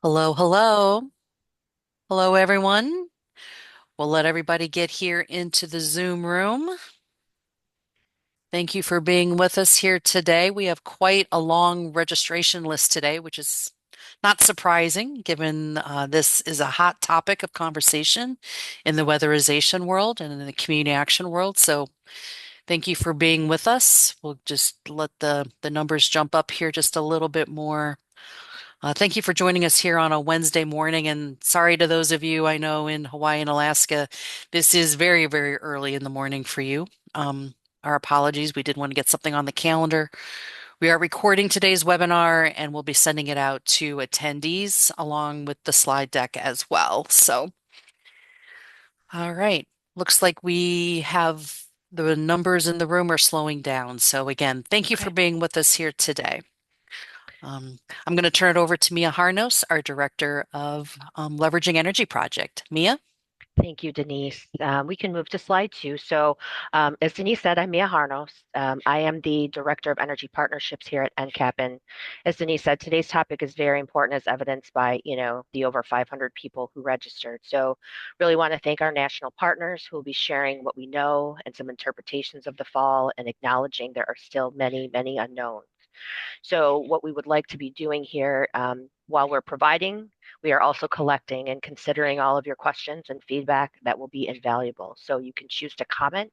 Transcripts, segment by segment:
Hello, hello. Hello, everyone. We'll let everybody get here into the Zoom room. Thank you for being with us here today. We have quite a long registration list today, which is not surprising given this is a hot topic of conversation in the weatherization world and in the community action world. So thank you for being with us. We'll just let the numbers jump up here just a little bit more. Thank you for joining us here on a Wednesday morning. And sorry to those of you I know in Hawaii and Alaska, this is very, very early in the morning for you. Our apologies. We did want to get something on the calendar. We are recording today's webinar and we'll be sending it out to attendees along with the slide deck as well. So, all right. Looks like we have the numbers in the room are slowing down. So again, thank you for Okay. being with us here today. I'm going to turn it over to Mia Harnos, our Director of Leveraging Energy Project. Mia? Thank you, Denise. We can move to slide 2. As Denise said, I'm Mia Harnos. I am the Director of Energy Partnerships here at NCAP. And as Denise said, today's topic is very important as evidenced by, the over 500 people who registered. So really want to thank our national partners who will be sharing what we know and some interpretations of the fall and acknowledging there are still many, many unknowns. So what we would like to be doing here while we're providing, we are also collecting and considering all of your questions and feedback that will be invaluable. So you can choose to comment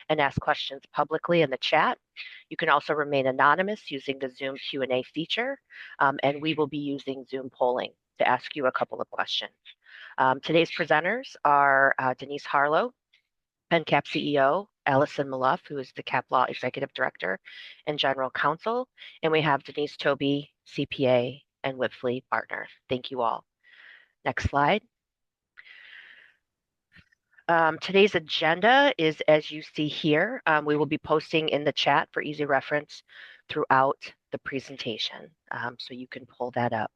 and ask questions publicly in the chat. You can also remain anonymous using the Zoom Q&A feature, and we will be using Zoom polling to ask you a couple of questions. Today's presenters are Denise Harlow, NCAP CEO, Allison Maluf, who is the CAPLAW Executive Director and General Counsel, and we have Denise Toby, CPA and WIPFLI partner. Thank you all. Next slide. Today's agenda is as you see here. We will be posting in the chat for easy reference throughout the presentation, so you can pull that up.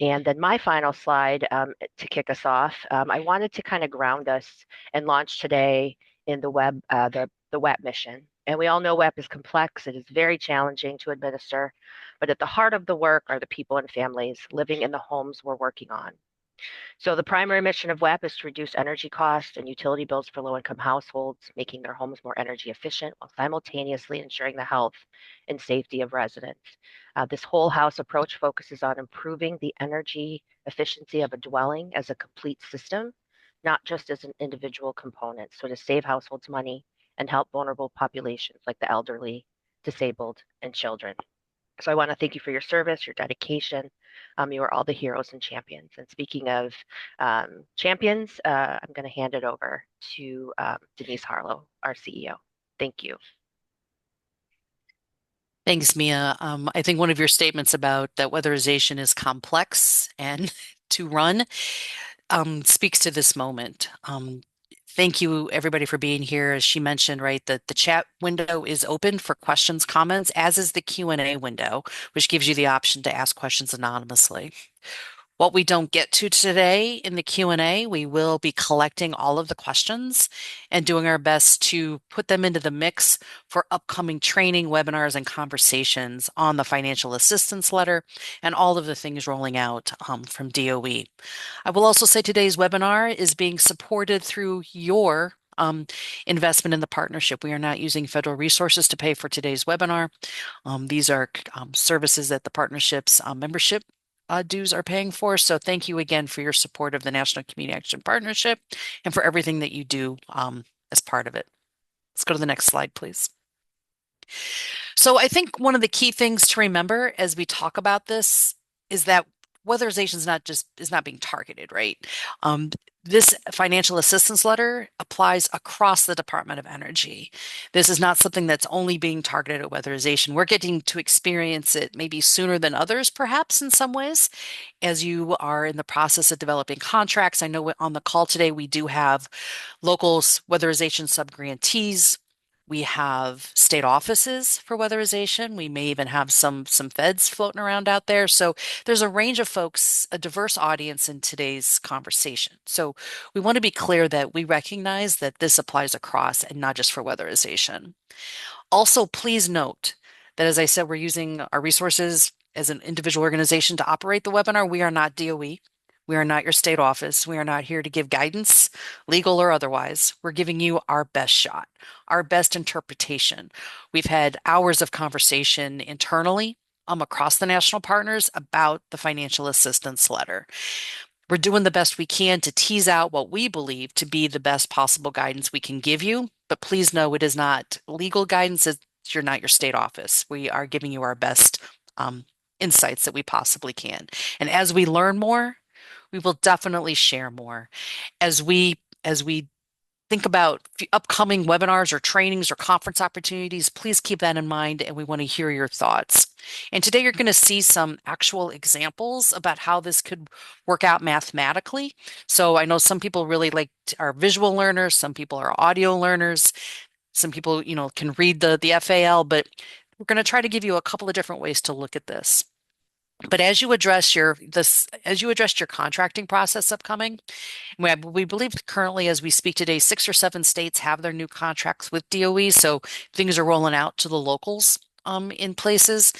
And then my final slide to kick us off, I wanted to kind of ground us and launch today in the WEP mission. And we all know WEP is complex. It is very challenging to administer, but at the heart of the work are the people and families living in the homes we're working on. So the primary mission of WEP is to reduce energy costs and utility bills for low-income households, making their homes more energy efficient while simultaneously ensuring the health and safety of residents. This whole house approach focuses on improving the energy efficiency of a dwelling as a complete system, not just as an individual component. So to save households money and help vulnerable populations like the elderly, disabled, and children. So I want to thank you for your service, your dedication. You are all the heroes and champions. And speaking of champions, I'm going to hand it over to Denise Harlow, our CEO. Thank you. Thanks, Mia. I think one of your statements about that weatherization is complex and to run speaks to this moment. Thank you, everybody, for being here. As she mentioned, right, that the chat window is open for questions, comments, as is the Q&A window, which gives you the option to ask questions anonymously. What we don't get to today in the Q&A, we will be collecting all of the questions and doing our best to put them into the mix for upcoming training, webinars, and conversations on the financial assistance letter and all of the things rolling out from DOE. I will also say today's webinar is being supported through your investment in the partnership. We are not using federal resources to pay for today's webinar. These are services that the partnership's membership dues are paying for. So thank you again for your support of the National Community Action Partnership and for everything that you do as part of it. Let's go to the next slide, please. So I think one of the key things to remember as we talk about this is that weatherization is not being targeted, right? Um, this financial assistance letter applies across the Department of Energy. This is not something that's only being targeted at weatherization. We're getting to experience it maybe sooner than others, perhaps in some ways, as you are in the process of developing contracts. I know on the call today, we do have local weatherization subgrantees. We have state offices for weatherization. We may even have some feds floating around out there. So there's a range of folks, a diverse audience in today's conversation. So we want to be clear that we recognize that this applies across and not just for weatherization. Also, please note that as I said, we're using our resources as an individual organization to operate the webinar. We are not DOE. We are not your state office. We are not here to give guidance, legal or otherwise. We're giving you our best shot, our best interpretation. We've had hours of conversation internally across the national partners about the financial assistance letter. We're doing the best we can to tease out what we believe to be the best possible guidance we can give you. But please know it is not legal guidance. You're not your state office. We are giving you our best um, insights that we possibly can. And as we learn more, we will definitely share more. As we think about upcoming webinars or trainings or conference opportunities, please keep that in mind, and we want to hear your thoughts. And today you're going to see some actual examples about how this could work out mathematically. So I know some people really are visual learners, some people are audio learners, some people, can read the FAL, but we're going to try to give you a couple of different ways to look at this. But as you address your contracting process upcoming, we believe currently, as we speak today, 6 or 7 states have their new contracts with DOE, so things are rolling out to the locals in places.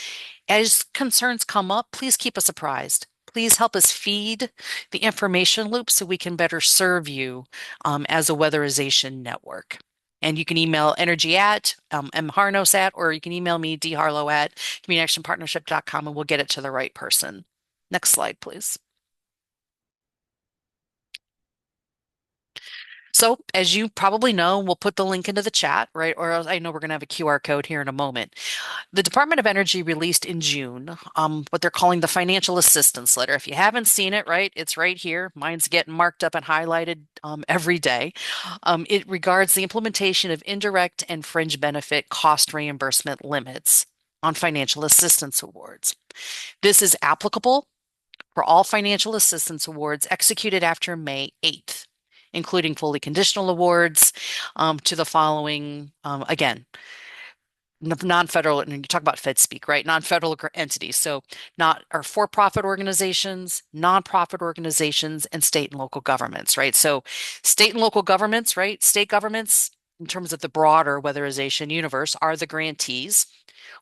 As concerns come up, please keep us apprised. Please help us feed the information loop so we can better serve you as a weatherization network. And you can email energy at mharnos at, or you can email me, dharlow at communityactionpartnership.com, and we'll get it to the right person. Next slide, please. So, as you probably know, we'll put the link into the chat, right? Or else I know we're going to have a QR code here in a moment. The Department of Energy released in June what they're calling the financial assistance letter. If you haven't seen it, right, it's right here. Mine's getting marked up and highlighted every day. It regards the implementation of indirect and fringe benefit cost reimbursement limits on financial assistance awards. This is applicable for all financial assistance awards executed after May 8th, including fully conditional awards to the following, again, non-federal, and you talk about Fed speak, right? Non-federal entities. So not our for-profit organizations, non-profit organizations, and state and local governments, right? So state and local governments, right? State governments, in terms of the broader weatherization universe, are the grantees.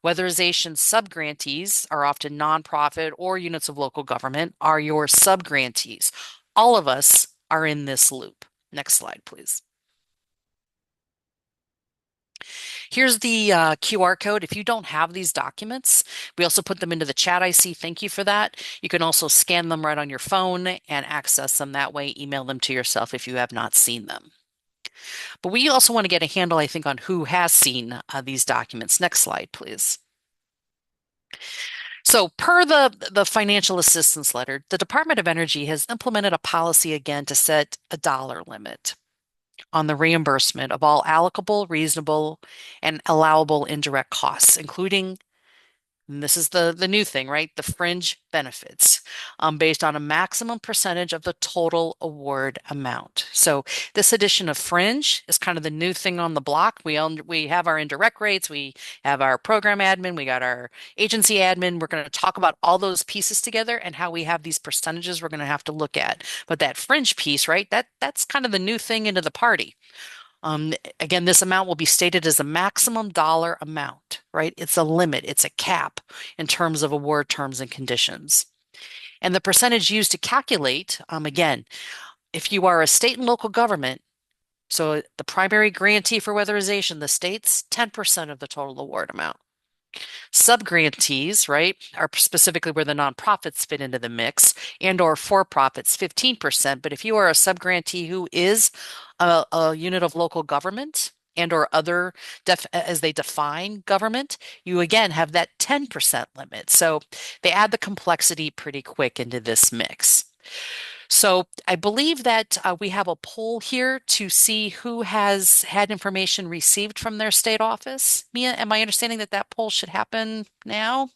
Weatherization subgrantees are often nonprofit or units of local government, are your subgrantees. All of us are in this loop. Next slide, please. Here's the QR code. If you don't have these documents, we also put them into the chat. I see. Thank you for that. You can also scan them right on your phone and access them that way. Email them to yourself if you have not seen them. But we also want to get a handle, I think, on who has seen these documents. Next slide, please. So per the financial assistance letter, the Department of Energy has implemented a policy again to set a dollar limit on the reimbursement of all allocable, reasonable, and allowable indirect costs, including, and this is the new thing, right? The fringe benefits, based on a maximum percentage of the total award amount. So this addition of fringe is kind of the new thing on the block. We have our indirect rates, we have our program admin, we got our agency admin. We're going to talk about all those pieces together and how we have these percentages we're going to have to look at. But that fringe piece, right? That's kind of the new thing into the party. Again, this amount will be stated as a maximum dollar amount, right? It's a limit, it's a cap in terms of award terms and conditions. And the percentage used to calculate, again, if you are a state and local government, so the primary grantee for weatherization, the states, 10% of the total award amount. Subgrantees, right, are specifically where the nonprofits fit into the mix, and or for-profits, 15%. But if you are a subgrantee who is a unit of local government and or other, as they define government, you again have that 10% limit. So they add the complexity pretty quick into this mix. So I believe that we have a poll here to see who has had information received from their state office. Mia, am I understanding that that poll should happen now?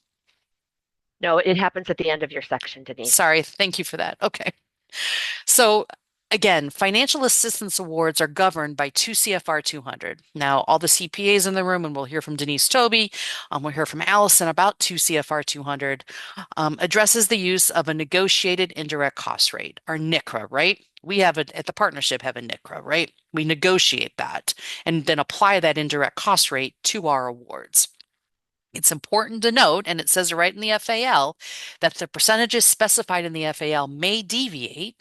No, it happens at the end of your section, Denise. Sorry, thank you for that. Okay. So again, financial assistance awards are governed by 2 CFR 200. Now, all the CPAs in the room, and we'll hear from Denise Toby, we'll hear from Allison about 2 CFR 200, addresses the use of a negotiated indirect cost rate, or NICRA, right? We have at the partnership have a NICRA, right? We negotiate that and then apply that indirect cost rate to our awards. It's important to note, and it says right in the FAL, that the percentages specified in the FAL may deviate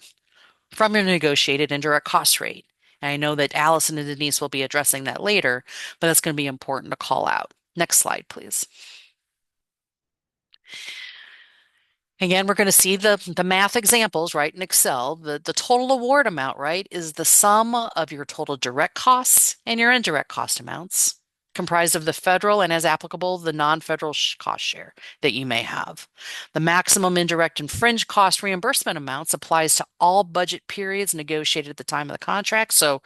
from your negotiated indirect cost rate. And I know that Allison and Denise will be addressing that later, but that's going to be important to call out. Next slide, please. Again, we're going to see the math examples, right, in Excel. The total award amount, right, is the sum of your total direct costs and your indirect cost amounts, comprised of the federal and, as applicable, the non-federal cost share that you may have. The maximum indirect and fringe cost reimbursement amounts applies to all budget periods negotiated at the time of the contract. So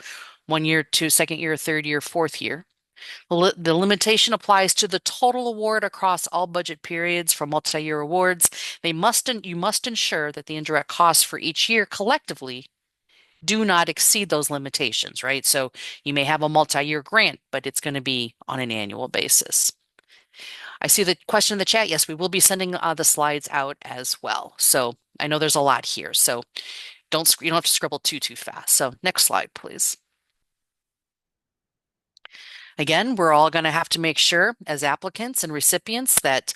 1 year, two, second year, third year, fourth year. The limitation applies to the total award across all budget periods for multi-year awards. You must ensure that the indirect costs for each year collectively do not exceed those limitations, right? So you may have a multi-year grant, but it's going to be on an annual basis. I see the question in the chat. Yes, we will be sending the slides out as well. So I know there's a lot here, so you don't have to scribble too fast. So next slide, please. Again, we're all going to have to make sure as applicants and recipients that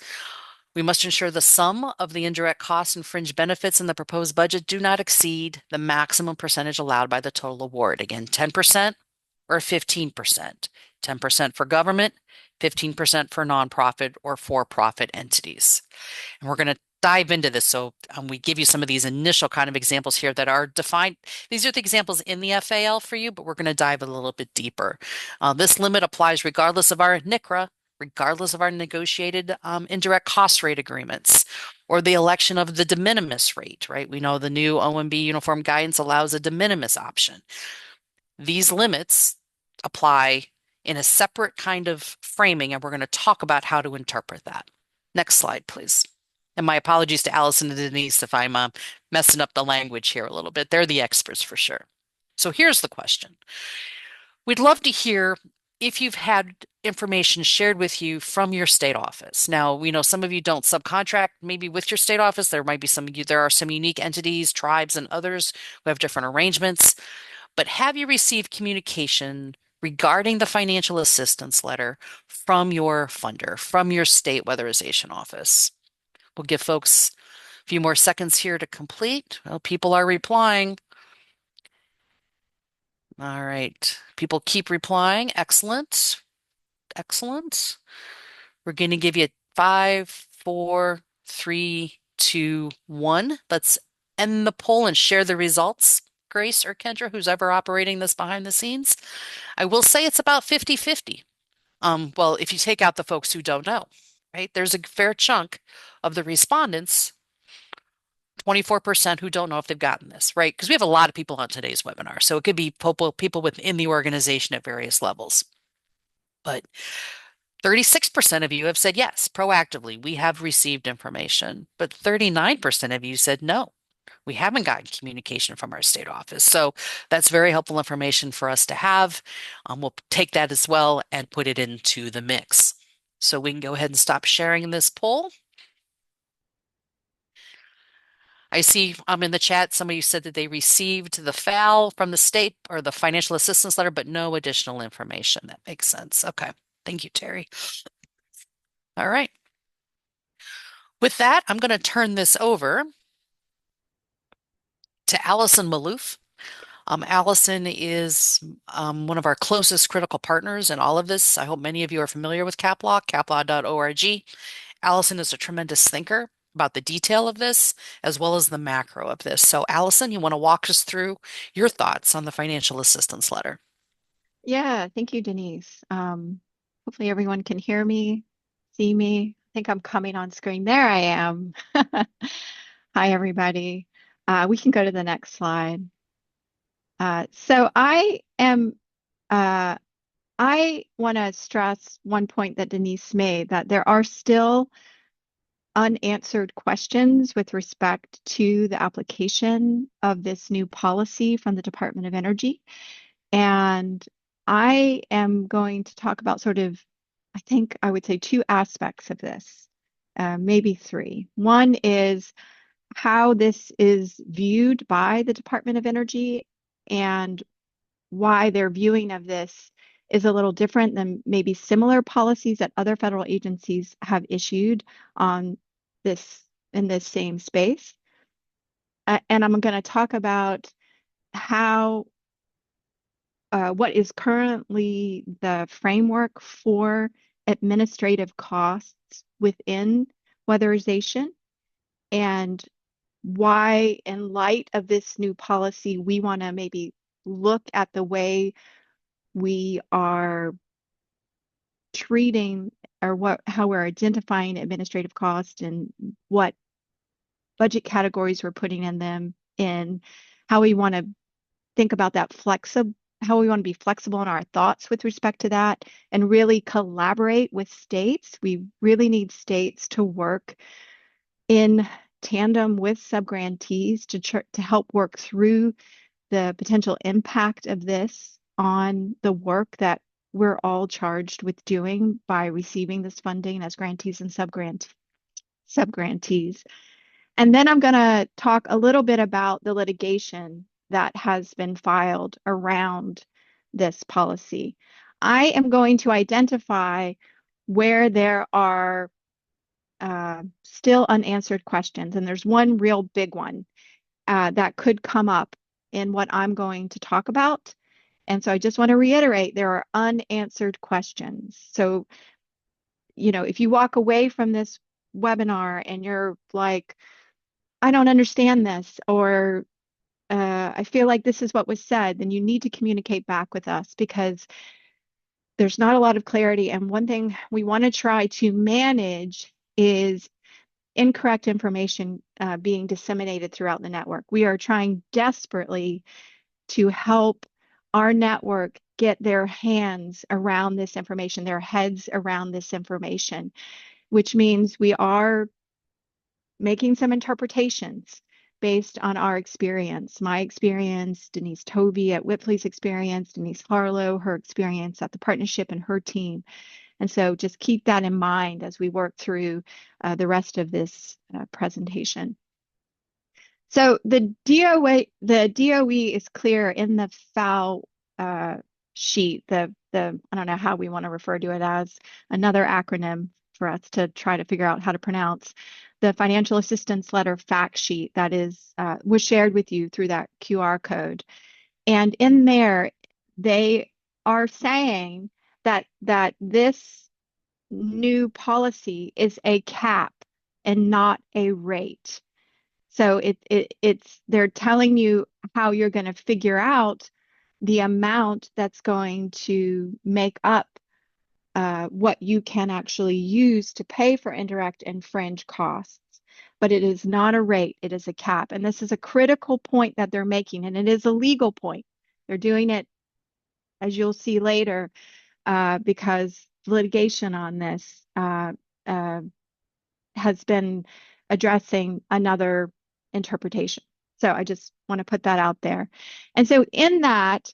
we must ensure the sum of the indirect costs and fringe benefits in the proposed budget do not exceed the maximum percentage allowed by the total award. Again, 10% or 15%. 10% for government, 15% for nonprofit or for-profit entities. And we're going to dive into this. So we give you some of these initial kind of examples here that are defined. These are the examples in the FAL for you, but we're going to dive a little bit deeper. This limit applies regardless of our NCRA, regardless of our negotiated indirect cost rate agreements or the election of the de minimis rate, right? We know the new OMB uniform guidance allows a de minimis option. These limits apply in a separate kind of framing, and we're going to talk about how to interpret that. Next slide, please. And my apologies to Allison and Denise if I'm messing up the language here a little bit. They're the experts for sure. So here's the question. We'd love to hear if you've had information shared with you from your state office. Now, we know some of you don't subcontract maybe with your state office. There are some unique entities, tribes, and others who have different arrangements. But have you received communication regarding the financial assistance letter from your funder, from your state weatherization office? We'll give folks a few more seconds here to complete. Well, people are replying. All right. People keep replying. Excellent. Excellent. We're going to give you 5, 4, 3, 2, 1. Let's end the poll and share the results. Grace or Kendra, who's ever operating this behind the scenes. I will say it's about 50-50. Well, if you take out the folks who don't know, right? There's a fair chunk of the respondents, 24% who don't know if they've gotten this, right? Because we have a lot of people on today's webinar. So it could be people within the organization at various levels. But 36% of you have said yes, proactively, we have received information. But 39% of you said no, we haven't gotten communication from our state office. So that's very helpful information for us to have. We'll take that as well and put it into the mix. So we can go ahead and stop sharing this poll. I see in the chat, somebody said that they received the FAL from the state or the financial assistance letter, but no additional information. That makes sense. Okay. Thank you, Terry. All right. With that, I'm going to turn this over to Allison Malouf. Allison is one of our closest critical partners in all of this. I hope many of you are familiar with CAPLAW, CAPLAW.org. Allison is a tremendous thinker about the detail of this as well as the macro of this. So Allison, you want to walk us through your thoughts on the financial assistance letter? Yeah, thank you, Denise. Hopefully everyone can hear me, see me. I think I'm coming on screen. There I am. Hi, everybody. We can go to the next slide. So I want to stress one point that Denise made, that there are still unanswered questions with respect to the application of this new policy from the Department of Energy. And I am going to talk about I think I would say two aspects of this, maybe three. One is how this is viewed by the Department of Energy and why their viewing of this is a little different than maybe similar policies that other federal agencies have issued on this in this same space. And I'm going to talk about how what is currently the framework for administrative costs within weatherization, and why, in light of this new policy, we want to maybe look at the way we are treating or how we're identifying administrative costs and what budget categories we're putting in them, in how we want to think about that how we want to be flexible in our thoughts with respect to that, and really collaborate with states. We really need states to work in tandem with subgrantees to help work through the potential impact of this on the work that we're all charged with doing by receiving this funding as grantees and subgrantees. And then I'm going to talk a little bit about the litigation that has been filed around this policy. I am going to identify where there are still unanswered questions, and there's one real big one that could come up in what I'm going to talk about. And so I just want to reiterate, there are unanswered questions. So, if you walk away from this webinar and you're like, I don't understand this, or I feel like this is what was said, then you need to communicate back with us, because there's not a lot of clarity. And one thing we want to try to manage is incorrect information being disseminated throughout the network. We are trying desperately to help our network get their hands around this information, their heads around this information, which means we are making some interpretations based on our experience. My experience, Denise Tovey at WIPFLI's experience, Denise Harlow, her experience at the partnership and her team. And so just keep that in mind as we work through the rest of this presentation. So the DOE is clear in the FOW sheet, I don't know how we want to refer to it, as another acronym for us to try to figure out how to pronounce, the financial assistance letter fact sheet that was shared with you through that QR code. And in there, they are saying that this new policy is a cap and not a rate. So they're telling you how you're going to figure out the amount that's going to make up what you can actually use to pay for indirect and fringe costs. But it is not a rate, it is a cap. And this is a critical point that they're making, and it is a legal point. They're doing it, as you'll see later, because litigation on this has been addressing another interpretation. So I just want to put that out there. And so in that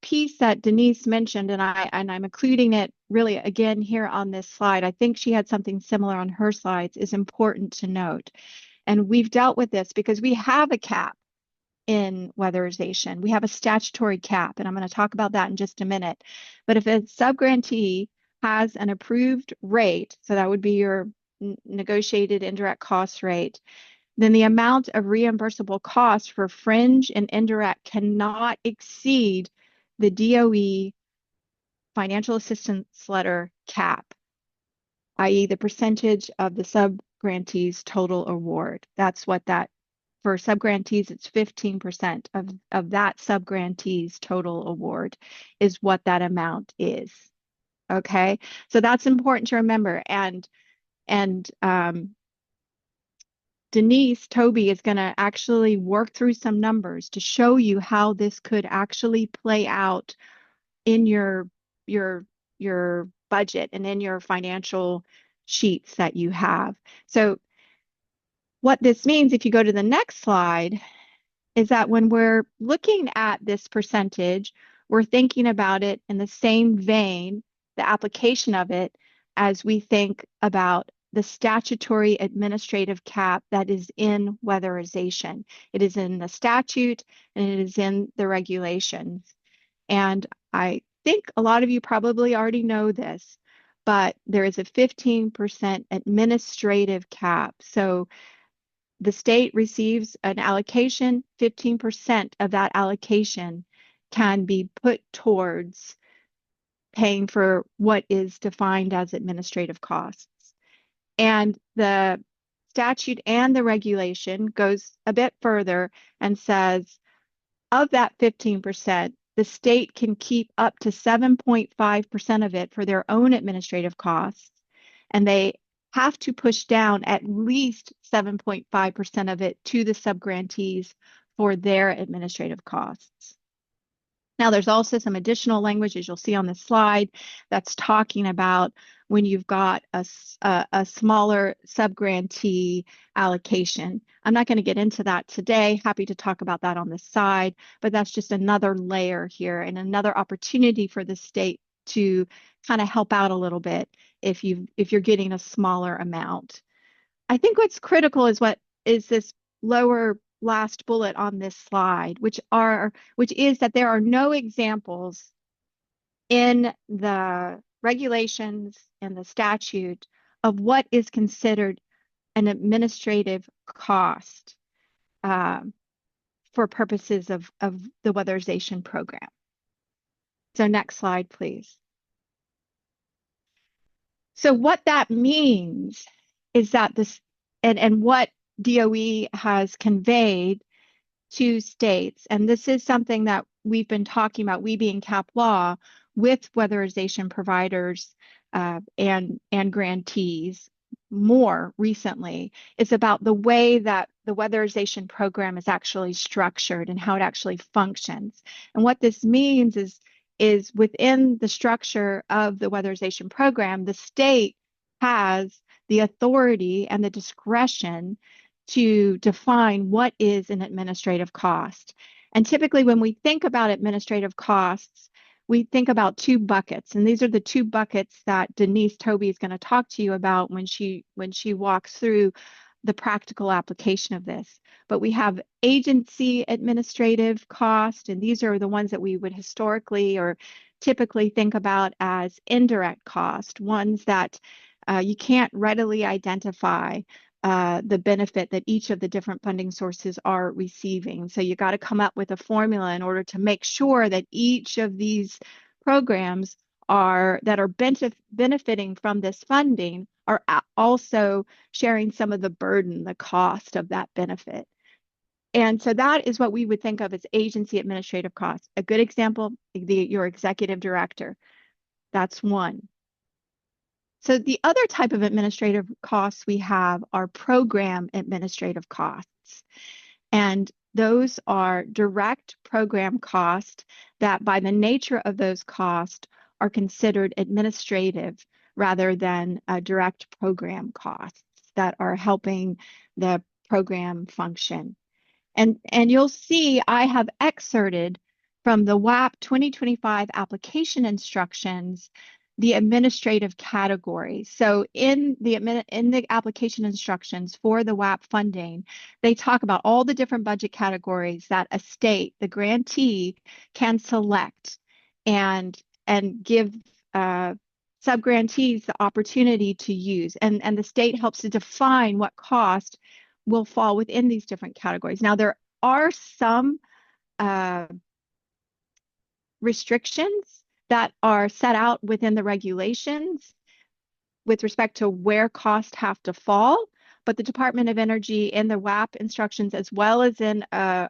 piece that Denise mentioned, and I'm including it really again here on this slide, I think she had something similar on her slides, is important to note. And we've dealt with this because we have a cap in weatherization. We have a statutory cap, and I'm going to talk about that in just a minute. But if a subgrantee has an approved rate, so that would be your negotiated indirect cost rate, then the amount of reimbursable costs for fringe and indirect cannot exceed the DOE financial assistance letter cap, i.e. the percentage of the subgrantee's total award. That's what that, for subgrantees, it's 15% of that subgrantee's total award is what that amount is. Okay, so that's important to remember. And Denise Tovey is going to actually work through some numbers to show you how this could actually play out in your budget and in your financial sheets that you have. So what this means, if you go to the next slide, is that when we're looking at this percentage, we're thinking about it in the same vein, the application of it, as we think about the statutory administrative cap that is in weatherization. It is in the statute and it is in the regulations. And I think a lot of you probably already know this, but there is a 15% administrative cap. So the state receives an allocation, 15% of that allocation can be put towards paying for what is defined as administrative costs. And the statute and the regulation goes a bit further and says of that 15%, the state can keep up to 7.5% of it for their own administrative costs, and they have to push down at least 7.5% of it to the subgrantees for their administrative costs. Now, there's also some additional language, as you'll see on the slide, that's talking about when you've got a smaller subgrantee allocation. I'm not going to get into that today. Happy to talk about that on the side, but that's just another layer here and another opportunity for the state to kind of help out a little bit if you're getting a smaller amount. I think what's critical is what is this lower last bullet on this slide, which is that there are no examples in the regulations and the statute of what is considered an administrative cost for purposes of the weatherization program. So next slide, please. So what that means is that this, and what DOE has conveyed to states, and this is something that we've been talking about, we being CAPLAW, with weatherization providers and grantees more recently, is about the way that the weatherization program is actually structured and how it actually functions. And what this means is within the structure of the weatherization program, the state has the authority and the discretion to define what is an administrative cost. And typically when we think about administrative costs, we think about two buckets. And these are the two buckets that Denise Toby is going to talk to you about when she walks through the practical application of this. But we have agency administrative cost, and these are the ones that we would historically or typically think about as indirect cost, ones that you can't readily identify the benefit that each of the different funding sources are receiving. So you got to come up with a formula in order to make sure that each of these programs that are benefiting from this funding are also sharing some of the burden, the cost of that benefit. And so that is what we would think of as agency administrative costs. A good example, your executive director. That's one. So the other type of administrative costs we have are program administrative costs. And those are direct program costs that by the nature of those costs are considered administrative rather than direct program costs that are helping the program function. And you'll see I have excerpted from the WAP 2025 application instructions the administrative categories. So in the application instructions for the WAP funding, they talk about all the different budget categories that a state, the grantee, can select and give subgrantees the opportunity to use. And the state helps to define what cost will fall within these different categories. Now, there are some restrictions that are set out within the regulations with respect to where costs have to fall, but the Department of Energy in the WAP instructions, as well as in a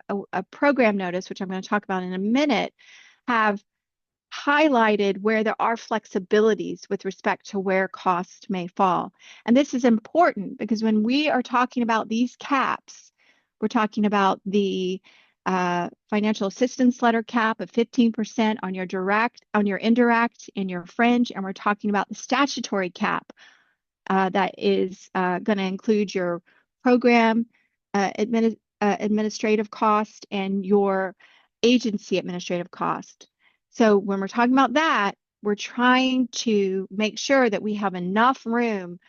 program notice, which I'm going to talk about in a minute, have highlighted where there are flexibilities with respect to where costs may fall. And this is important because when we are talking about these caps, we're talking about the financial assistance letter cap of 15% on your direct, on your indirect, in your fringe, and we're talking about the statutory cap that is going to include your program administrative cost and your agency administrative cost. So when we're talking about that, we're trying to make sure that we have enough room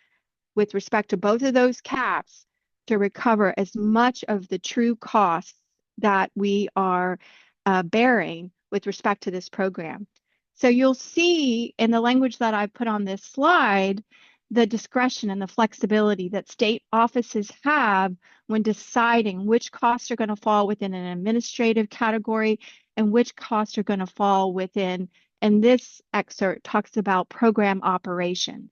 with respect to both of those caps to recover as much of the true costs that we are bearing with respect to this program. So you'll see in the language that I put on this slide, the discretion and the flexibility that state offices have when deciding which costs are going to fall within an administrative category and which costs are going to fall within, and this excerpt talks about program operations.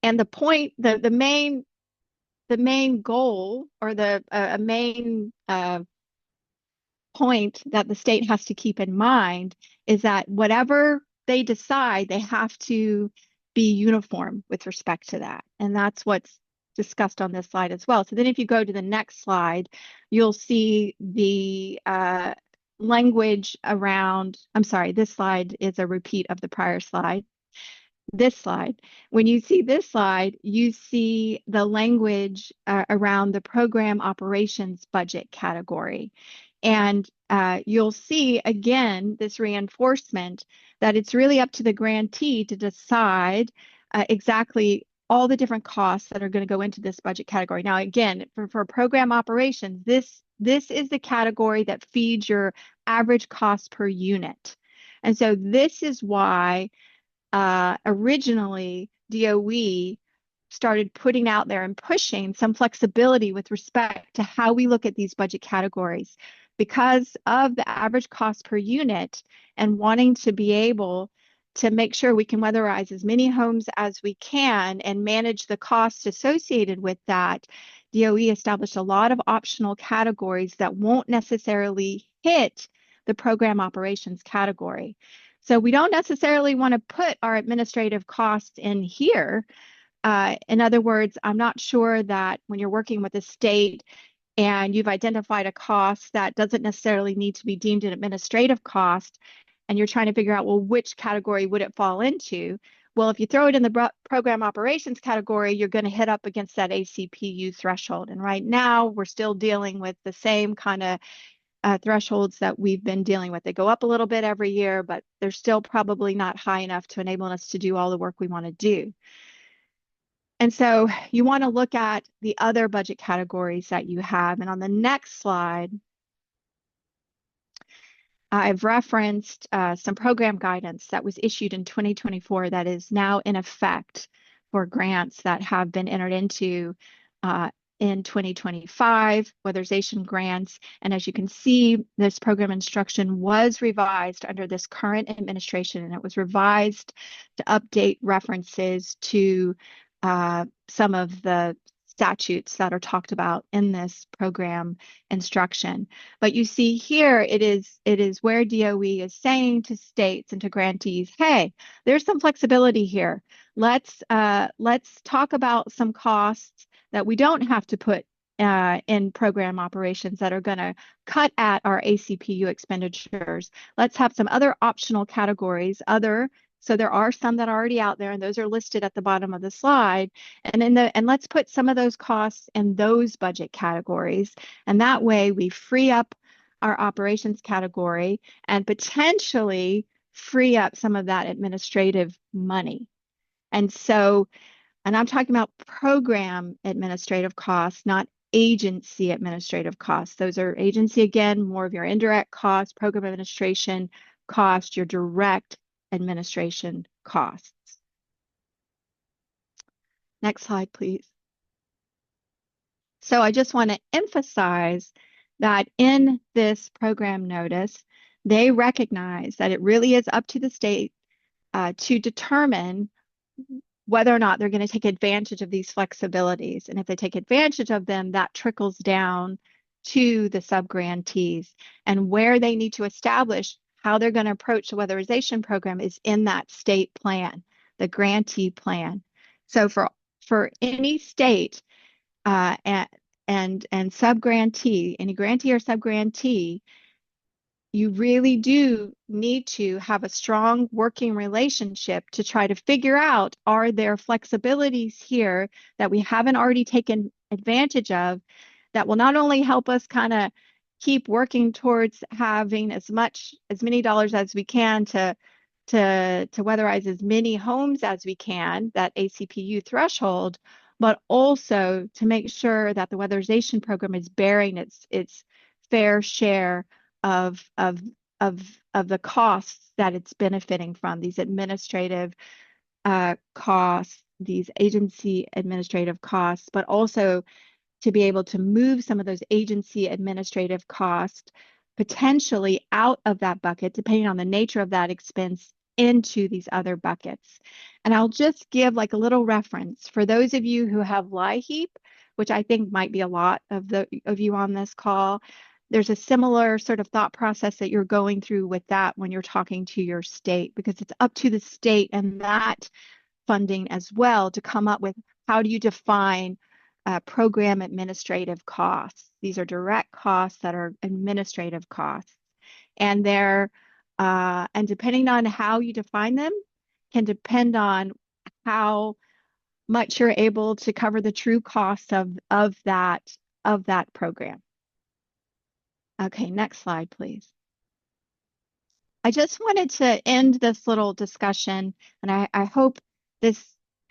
And the point, the main goal, or the main point that the state has to keep in mind is that whatever they decide, they have to be uniform with respect to that. And that's what's discussed on this slide as well. So then if you go to the next slide, you'll see the language around, I'm sorry, this slide is a repeat of the prior slide. This slide. When you see this slide, you see the language around the program operations budget category. And you'll see, again, this reinforcement that it's really up to the grantee to decide exactly all the different costs that are going to go into this budget category. Now, again, for program operations, this is the category that feeds your average cost per unit. And so this is why originally DOE started putting out there and pushing some flexibility with respect to how we look at these budget categories because of the average cost per unit and wanting to be able to make sure we can weatherize as many homes as we can and manage the costs associated with that. DOE established a lot of optional categories that won't necessarily hit the program operations category. So we don't necessarily want to put our administrative costs in here. In other words, I'm not sure that when you're working with a state and you've identified a cost that doesn't necessarily need to be deemed an administrative cost, and you're trying to figure out, well, which category would it fall into? Well, if you throw it in the program operations category, you're going to hit up against that ACPU threshold. And right now, we're still dealing with the same kind of thresholds that we've been dealing with. They go up a little bit every year, but they're still probably not high enough to enable us to do all the work we want to do. And so you want to look at the other budget categories that you have. And on the next slide, I've referenced some program guidance that was issued in 2024 that is now in effect for grants that have been entered into in 2025, weatherization grants. And as you can see, this program instruction was revised under this current administration, and it was revised to update references to some of the statutes that are talked about in this program instruction. But you see here, it is where DOE is saying to states and to grantees, hey, there's some flexibility here. Let's talk about some costs that we don't have to put in program operations that are going to cut at our ACPU expenditures. Let's have some other optional categories, so there are some that are already out there, and those are listed at the bottom of the slide. And let's put some of those costs in those budget categories. And that way we free up our operations category and potentially free up some of that administrative money. And I'm talking about program administrative costs, not agency administrative costs. Those are agency, again, more of your indirect costs, program administration cost, your direct administration costs. Next slide, please. So I just want to emphasize that in this program notice, they recognize that it really is up to the state to determine whether or not they're going to take advantage of these flexibilities. And if they take advantage of them, that trickles down to the subgrantees. And where they need to establish how they're going to approach the weatherization program is in that state plan, the grantee plan. So for any state and subgrantee, any grantee or subgrantee, you really do need to have a strong working relationship to try to figure out, are there flexibilities here that we haven't already taken advantage of that will not only help us kind of keep working towards having as many dollars as we can to weatherize as many homes as we can, that ACPU threshold, but also to make sure that the weatherization program is bearing its fair share of of the costs that it's benefiting from, these administrative costs, these agency administrative costs, but also to be able to move some of those agency administrative costs potentially out of that bucket, depending on the nature of that expense, into these other buckets. And I'll just give like a little reference for those of you who have LIHEAP, which I think might be a lot of you on this call. There's a similar sort of thought process that you're going through with that when you're talking to your state, because it's up to the state and that funding as well to come up with how do you define program administrative costs. These are direct costs that are administrative costs. And and depending on how you define them, can depend on how much you're able to cover the true costs of that program. Okay, next slide, please. I just wanted to end this little discussion, and I hope this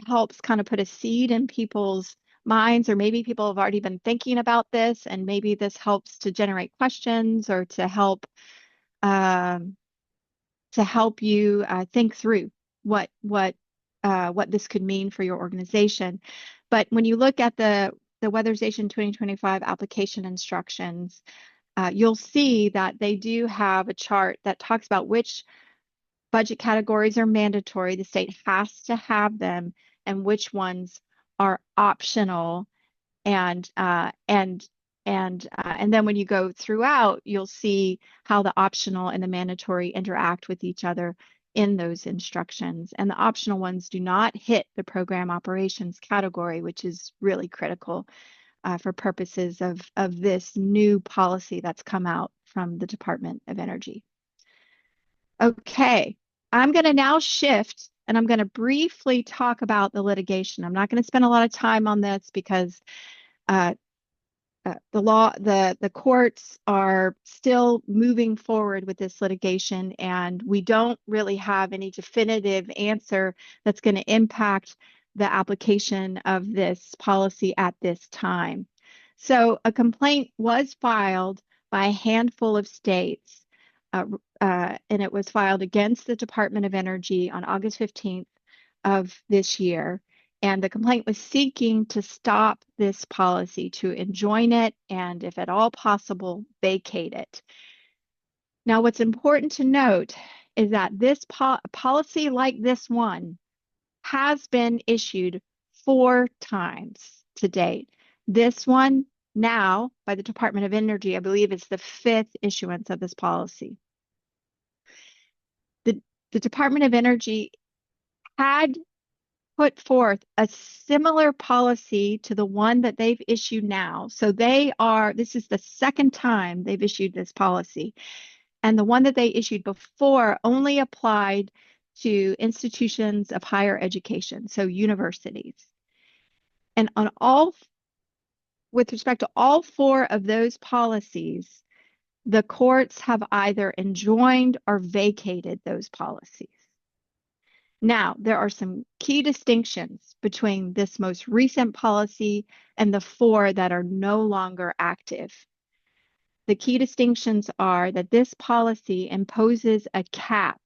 helps kind of put a seed in people's minds, or maybe people have already been thinking about this, and maybe this helps to generate questions or to help you think through what this could mean for your organization. But when you look at the Weatherization 2025 application instructions, you'll see that they do have a chart that talks about which budget categories are mandatory. The state has to have them, and which ones are optional. And then when you go throughout, you'll see how the optional and the mandatory interact with each other in those instructions. And the optional ones do not hit the program operations category, which is really critical for purposes of this new policy that's come out from the Department of Energy. Okay, I'm going to now shift and I'm going to briefly talk about the litigation. I'm not going to spend a lot of time on this because the courts are still moving forward with this litigation, and we don't really have any definitive answer that's going to impact the application of this policy at this time. So a complaint was filed by a handful of states, and it was filed against the Department of Energy on August 15th of this year. And the complaint was seeking to stop this policy, to enjoin it, and if at all possible, vacate it. Now, what's important to note is that this policy like this one has been issued 4 times to date. This one now by the Department of Energy, I believe, is the 5th issuance of this policy. The Department of Energy had put forth a similar policy to the one that they've issued now. So this is the 2nd time they've issued this policy. And the one that they issued before only applied to institutions of higher education, so universities. And with respect to all 4 of those policies, the courts have either enjoined or vacated those policies. Now, there are some key distinctions between this most recent policy and the 4 that are no longer active. The key distinctions are that this policy imposes a cap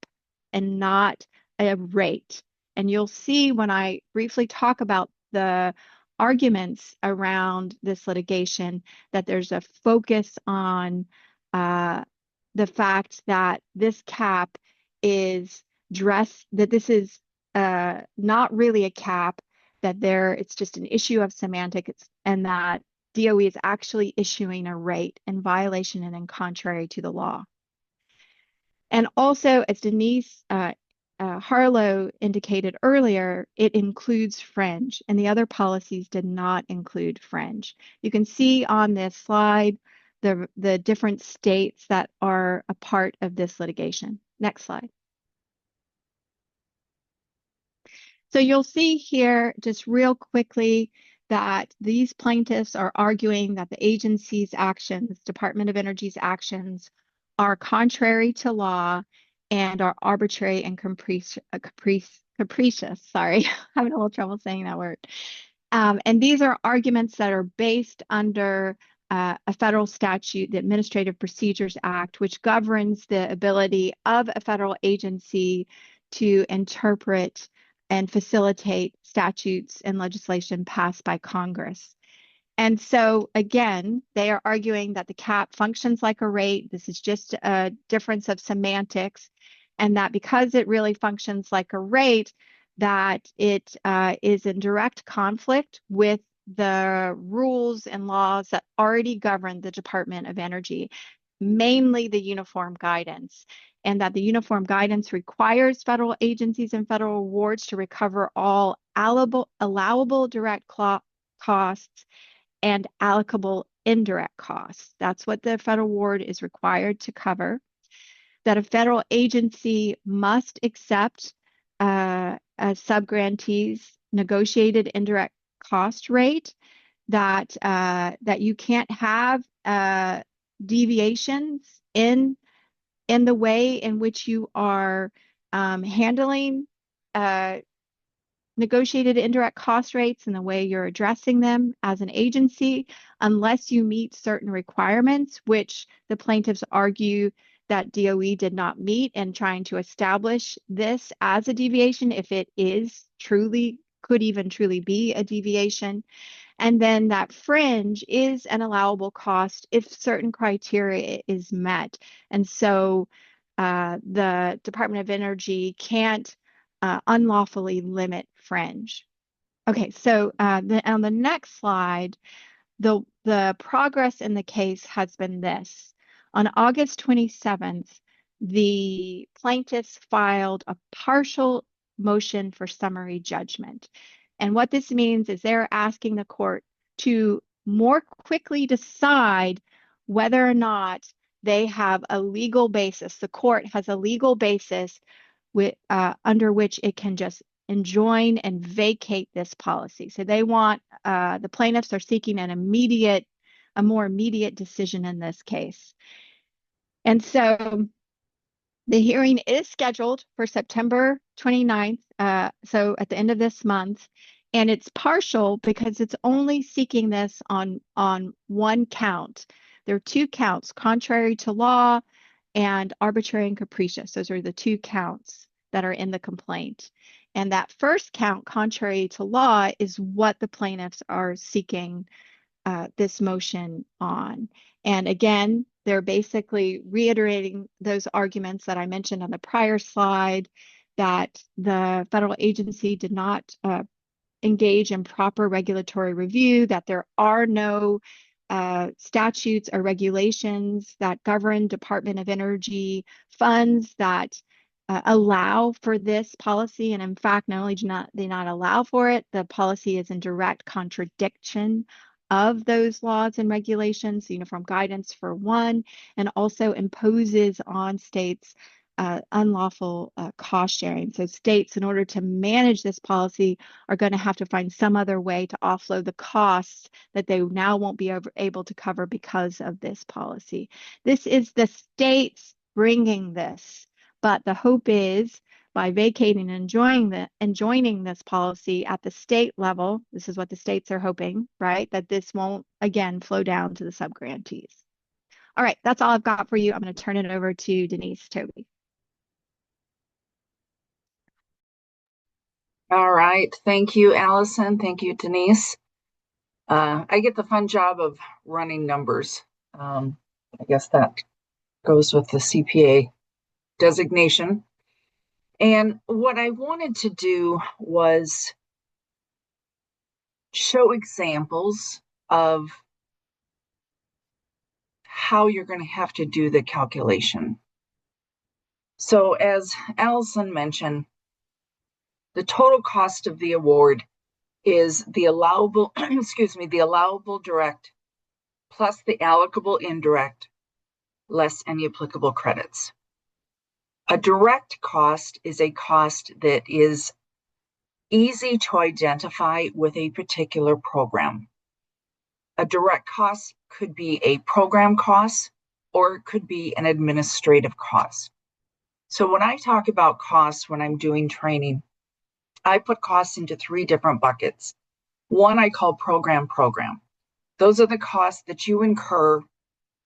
and not a rate. And you'll see when I briefly talk about the arguments around this litigation that there's a focus on the fact that this cap is that this is not really a cap, that it's just an issue of semantics, and that DOE is actually issuing a rate in violation and in contrary to the law. And also, as Denise Harlow indicated earlier, it includes fringe, and the other policies did not include fringe. You can see on this slide the different states that are a part of this litigation. Next slide. So you'll see here just real quickly that these plaintiffs are arguing that the agency's actions, Department of Energy's actions, are contrary to law and are arbitrary and capricious. Sorry, having a little trouble saying that word. And these are arguments that are based under a federal statute, the Administrative Procedures Act, which governs the ability of a federal agency to interpret and facilitate statutes and legislation passed by Congress. And so, again, they are arguing that the cap functions like a rate. This is just a difference of semantics, and that because it really functions like a rate, that it is in direct conflict with the rules and laws that already govern the Department of Energy, mainly the Uniform Guidance, and that the Uniform Guidance requires federal agencies and federal awards to recover all allowable direct costs and allocable indirect costs. That's what the federal award is required to cover. That a federal agency must accept a subgrantee's negotiated indirect cost rate. That you can't have deviations in the way in which you are handling negotiated indirect cost rates and the way you're addressing them as an agency, unless you meet certain requirements, which the plaintiffs argue that DOE did not meet, and trying to establish this as a deviation, if it is truly, could even truly be a deviation. And then that fringe is an allowable cost if certain criteria is met. And so the Department of Energy can't unlawfully limit fringe. Okay, so on the next slide, the progress in the case has been this. On August 27th, the plaintiffs filed a partial motion for summary judgment. And what this means is they're asking the court to more quickly decide whether or not they have a legal basis. The court has a legal basis under which it can just enjoin and vacate this policy. So they want, the plaintiffs are seeking a more immediate decision in this case. And so the hearing is scheduled for September 29th, so at the end of this month, and it's partial because it's only seeking this on one count. There are two counts, contrary to law and arbitrary and capricious. Those are the two counts that are in the complaint. And that first count, contrary to law, is what the plaintiffs are seeking this motion on. And again, they're basically reiterating those arguments that I mentioned on the prior slide, that the federal agency did not engage in proper regulatory review, that there are no statutes or regulations that govern Department of Energy funds that allow for this policy. And in fact, not only do they not allow for it, the policy is in direct contradiction of those laws and regulations, the Uniform Guidance for one, and also imposes on states unlawful cost sharing. So states, in order to manage this policy, are going to have to find some other way to offload the costs that they now won't be able to cover because of this policy. This is the states bringing this, but the hope is by vacating and enjoining this policy at the state level, this is what the states are hoping, right? That this won't again flow down to the subgrantees. All right, that's all I've got for you. I'm going to turn it over to Denise Toby. All right. Thank you, Allison. Thank you, Denise. I get the fun job of running numbers. I guess that goes with the CPA designation. And what I wanted to do was show examples of how you're going to have to do the calculation. So as Allison mentioned, the total cost of the award is the allowable, the allowable direct plus the allocable indirect less any applicable credits. A direct cost is a cost that is easy to identify with a particular program. A direct cost could be a program cost or it could be an administrative cost. So when I talk about costs when I'm doing training, I put costs into three different buckets. One I call program. Those are the costs that you incur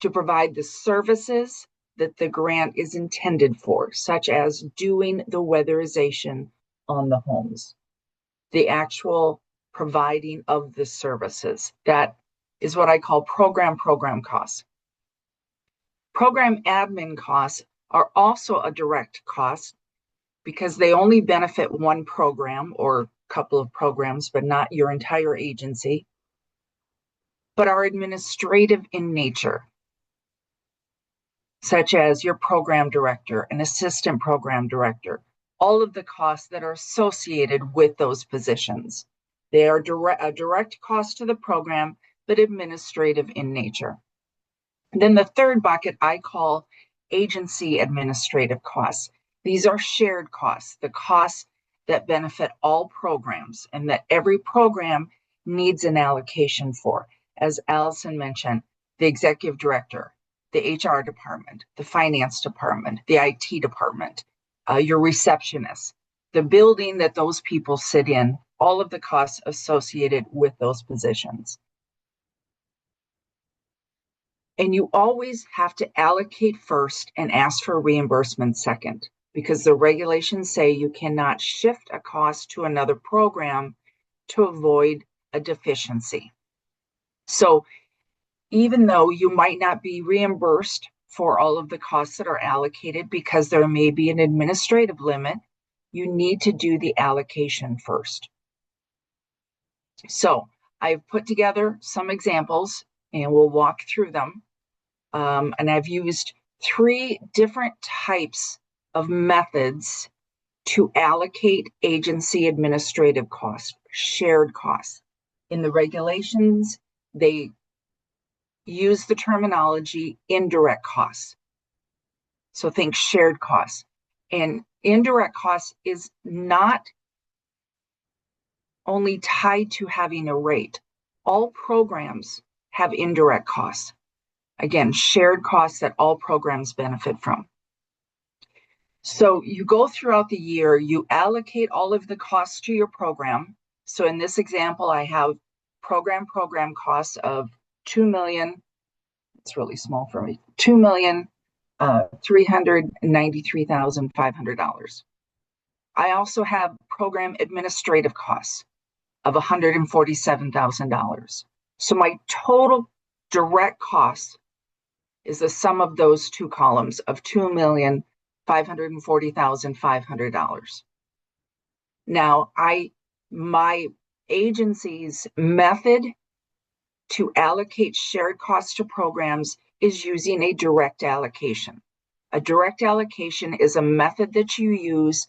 to provide the services that the grant is intended for, such as doing the weatherization on the homes, the actual providing of the services. That is what I call program costs. Program admin costs are also a direct cost because they only benefit one program or a couple of programs, but not your entire agency, but are administrative in nature, such as your program director, an assistant program director, all of the costs that are associated with those positions. They are a direct cost to the program, but administrative in nature. Then the third bucket I call agency administrative costs. These are shared costs, the costs that benefit all programs and that every program needs an allocation for. As Allison mentioned, the executive director, the HR department, the finance department, the IT department, your receptionist, the building that those people sit in, all of the costs associated with those positions. And you always have to allocate first and ask for reimbursement second, because the regulations say you cannot shift a cost to another program to avoid a deficiency. So even though you might not be reimbursed for all of the costs that are allocated because there may be an administrative limit, you need to do the allocation first. So I've put together some examples and we'll walk through them. And I've used 3 different types of methods to allocate agency administrative costs, shared costs. In the regulations, they use the terminology indirect costs. So think shared costs. And indirect costs is not only tied to having a rate. All programs have indirect costs. Again, shared costs that all programs benefit from. So you go throughout the year, you allocate all of the costs to your program. So in this example, I have program costs of $2 million. It's really small for me. $2,393,500. I also have program administrative costs of $147,000. So my total direct costs is the sum of those 2 columns of $2,540,500. Now, my agency's method to allocate shared costs to programs is using a direct allocation. A direct allocation is a method that you use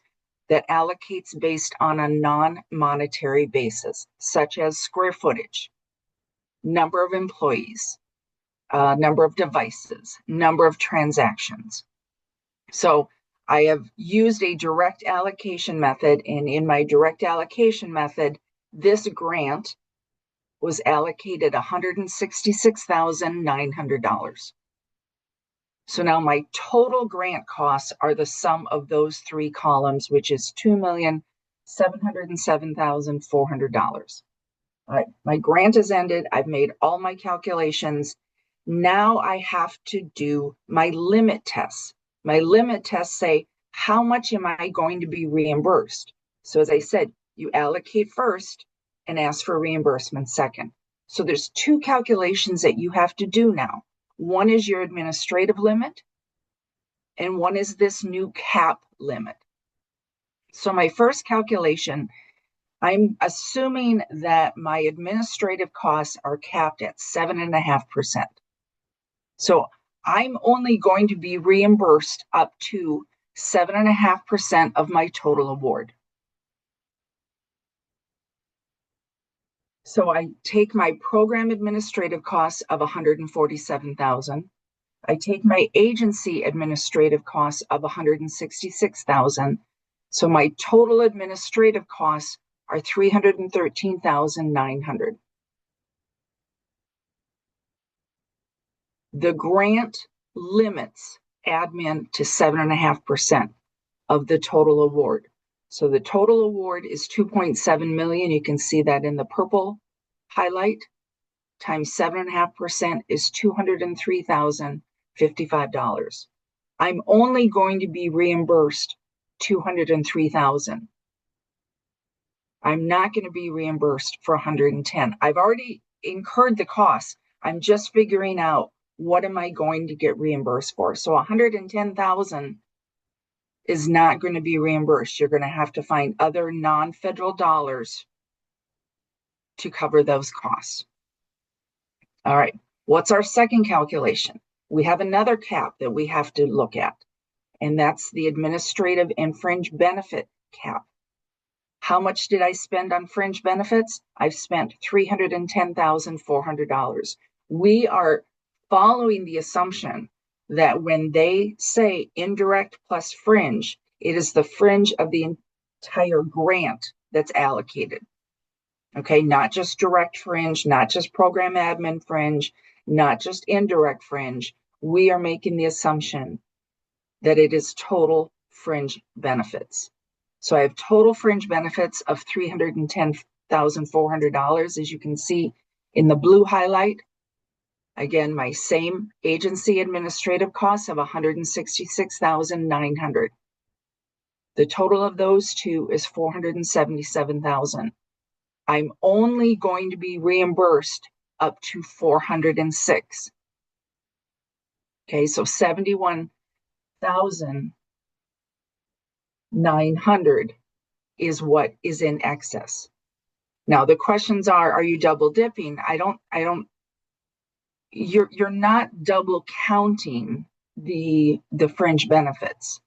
that allocates based on a non-monetary basis, such as square footage, number of employees, number of devices, number of transactions. So I have used a direct allocation method, and in my direct allocation method, this grant was allocated $166,900. So now my total grant costs are the sum of those 3 columns, which is $2,707,400. All right, my grant is ended. I've made all my calculations. Now I have to do my limit tests. My limit tests say, how much am I going to be reimbursed? So as I said, you allocate first and ask for reimbursement second. So there's 2 calculations that you have to do now. One is your administrative limit, and one is this new cap limit. So my first calculation, I'm assuming that my administrative costs are capped at 7.5%. So I'm only going to be reimbursed up to 7.5% of my total award. So I take my program administrative costs of $147,000. I take my agency administrative costs of $166,000. So my total administrative costs are $313,900. The grant limits admin to 7.5% of the total award. So the total award is $2.7 million. You can see that in the purple highlight times 7.5% is $203,055. I'm only going to be reimbursed $203,000. I'm not going to be reimbursed for 110. I've already incurred the costs. I'm just figuring out what am I going to get reimbursed for. So 110,000 is not going to be reimbursed. You're going to have to find other non-federal dollars to cover those costs. All right, what's our second calculation? We have another cap that we have to look at, and that's the administrative and fringe benefit cap. How much did I spend on fringe benefits? I've spent $310,400. We are following the assumption that when they say indirect plus fringe, it is the fringe of the entire grant that's allocated. Okay, not just direct fringe, not just program admin fringe, not just indirect fringe. We are making the assumption that it is total fringe benefits. So I have total fringe benefits of $310,400, as you can see in the blue highlight. Again, my same agency administrative costs of $166,900. The total of those two is $477,000. I'm only going to be reimbursed up to $406,000. Okay, so $71,900 is what is in excess. Now the questions are you double dipping? You're not double counting the fringe benefits.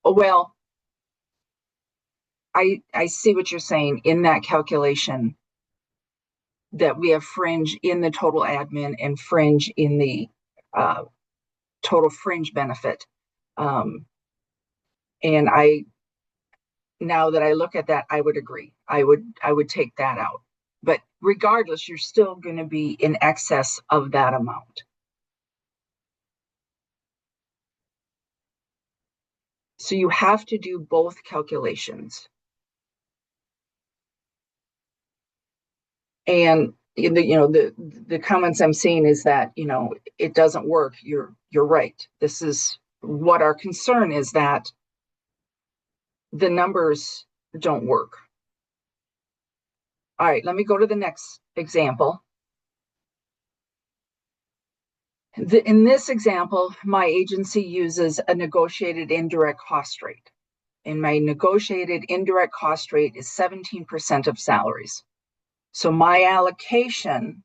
Well, I see what you're saying in that calculation, that we have fringe in the total admin and fringe in the total fringe benefit. And now that I look at that, I would agree. I would take that out. But regardless, you're still going to be in excess of that amount. So you have to do both calculations. And the comments I'm seeing is that it doesn't work. You're right. This is what our concern is, that the numbers don't work. All right, let me go to the next example. In this example, my agency uses a negotiated indirect cost rate, and my negotiated indirect cost rate is 17% of salaries. So my allocation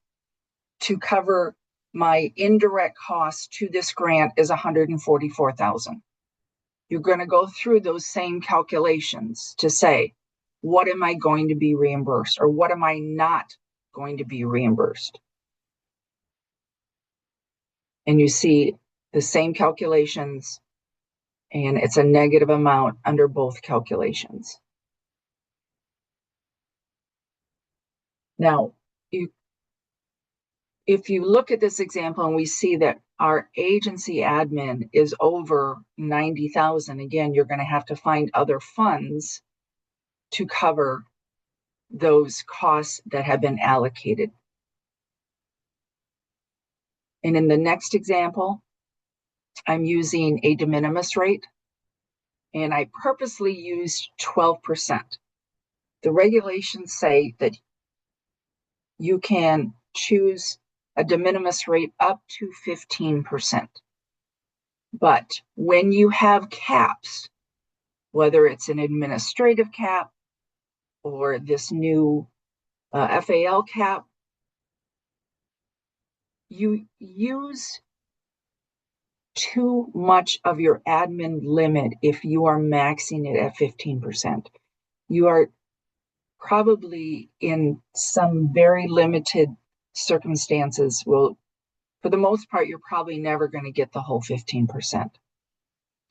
to cover my indirect costs to this grant is $144,000. You're going to go through those same calculations to say, what am I going to be reimbursed, or what am I not going to be reimbursed? And you see the same calculations, and it's a negative amount under both calculations. Now, if you look at this example and we see that our agency admin is over 90,000, again, you're going to have to find other funds to cover those costs that have been allocated. And in the next example, I'm using a de minimis rate, and I purposely used 12%. The regulations say that you can choose a de minimis rate up to 15%. But when you have caps, whether it's an administrative cap or this new FAL cap, you use too much of your admin limit if you are maxing it at 15%. You are probably, in some very limited circumstances, for the most part, you're probably never going to get the whole 15%.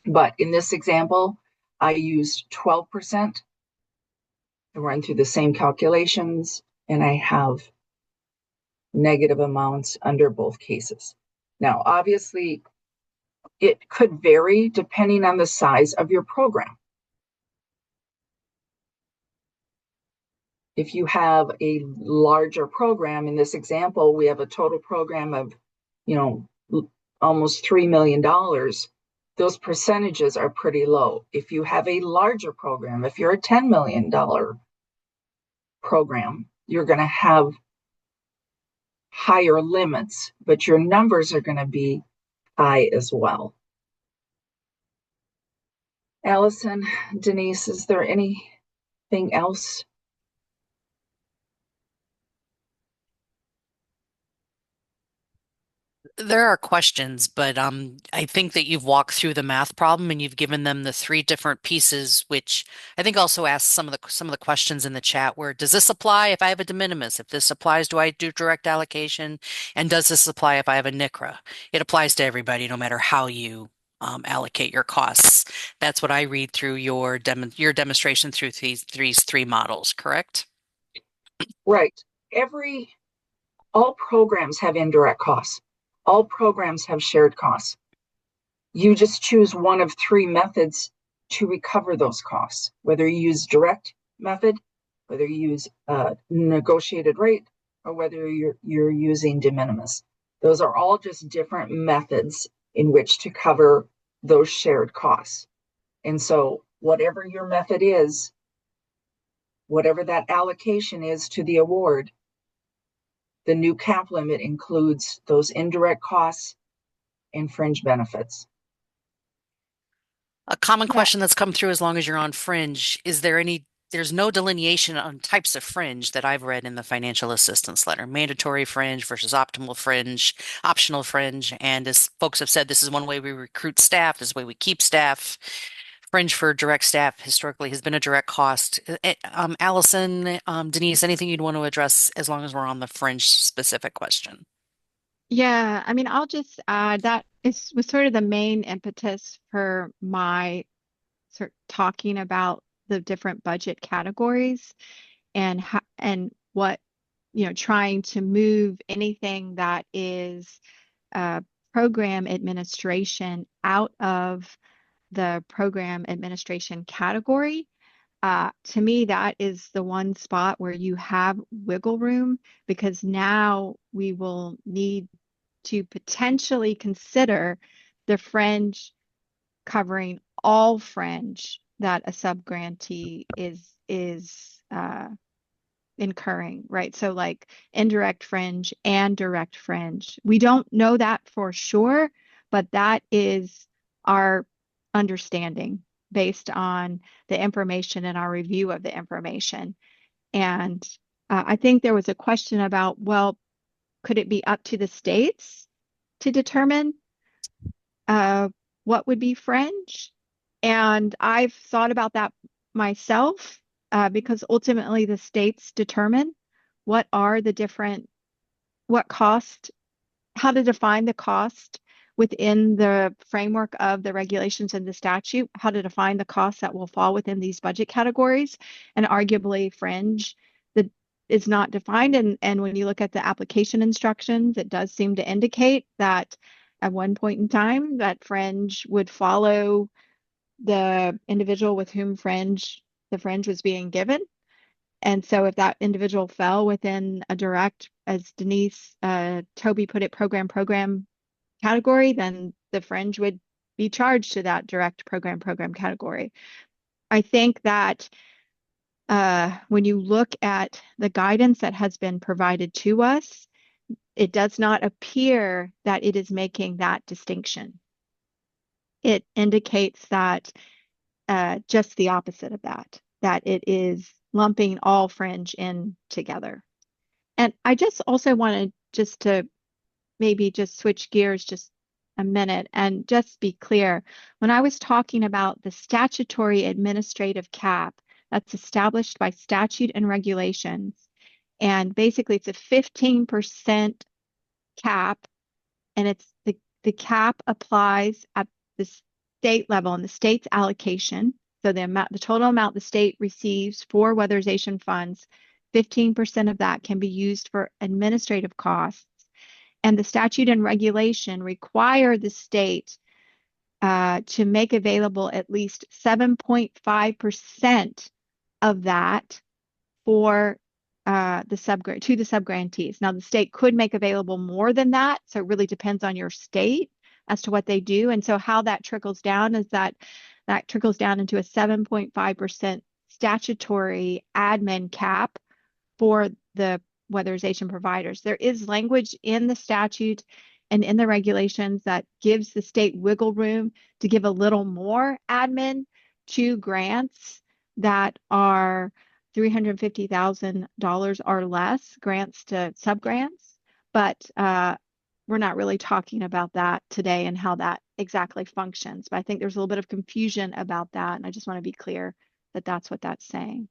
But in this example, I used 12%. I run through the same calculations, and I have negative amounts under both cases. Now, obviously, it could vary depending on the size of your program. If you have a larger program, in this example, we have a total program of, almost $3 million. Those percentages are pretty low. If you have a larger program, if you're a $10 million program, you're going to have higher limits, but your numbers are going to be high as well. Allison, Denise, is there anything else? There are questions, but I think that you've walked through the math problem and you've given them the three different pieces, which I think also asks some of the questions in the chat where does this apply if I have a de minimis? If this applies, do I do direct allocation? And does this apply if I have a NICRA? It applies to everybody, no matter how you allocate your costs. That's what I read through your demonstration through these three models, correct? Right. All programs have indirect costs. All programs have shared costs. You just choose one of three methods to recover those costs, whether you use direct method, whether you use negotiated rate, or whether you're using de minimis. Those are all just different methods in which to cover those shared costs. And so whatever your method is, whatever that allocation is to the award, the new cap limit includes those indirect costs and fringe benefits. A common Yeah, question that's come through as long as you're on fringe, there's no delineation on types of fringe that I've read in the financial assistance letter, mandatory fringe versus optimal fringe, optional fringe. And as folks have said, this is one way we recruit staff, this is the way we keep staff. Fringe for direct staff historically has been a direct cost. Allison, Denise, anything you'd want to address as long as we're on the fringe specific question? yeah. I mean, I'll just add that was sort of the main impetus for my sort talking about the different budget categories and how, and what, trying to move anything that is program administration out of the program administration category. To me, that is the one spot where you have wiggle room because now we will need to potentially consider the fringe covering all fringe that a subgrantee is incurring, right? So like indirect fringe and direct fringe. We don't know that for sure, but that is our understanding based on the information and our review of the information. And I think there was a question about, well, could it be up to the states to determine uh, what would be fringe? And I've thought about that myself because ultimately the states determine what are the different, what cost, how to define the cost within the framework of the regulations and the statute, how to define the costs that will fall within these budget categories, and arguably fringe that is not defined. And when you look at the application instructions, it does seem to indicate that at one point in time that fringe would follow the individual with whom the fringe was being given. And so if that individual fell within a direct, as Denise, Toby put it, program category, then the fringe would be charged to that direct program category. I think that when you look at the guidance that has been provided to us, it does not appear that it is making that distinction. It indicates that just the opposite of that, that it is lumping all fringe in together. And I just also wanted just to maybe just switch gears just a minute and just be clear. When I was talking about the statutory administrative cap that's established by statute and regulations, and basically it's a 15% cap, and it's the cap applies at the state level and the state's allocation. So the total amount the state receives for weatherization funds, 15% of that can be used for administrative costs. And the statute and regulation require the state to make available at least 7.5% of that for the subgrantees. Now, the state could make available more than that, so it really depends on your state as to what they do. And so how that trickles down is that trickles down into a 7.5% statutory admin cap for the weatherization providers. There is language in the statute and in the regulations that gives the state wiggle room to give a little more admin to grants that are $350,000 or less, grants to subgrants. But we're not really talking about that today and how that exactly functions. But I think there's a little bit of confusion about that. And I just want to be clear that that's what that's saying.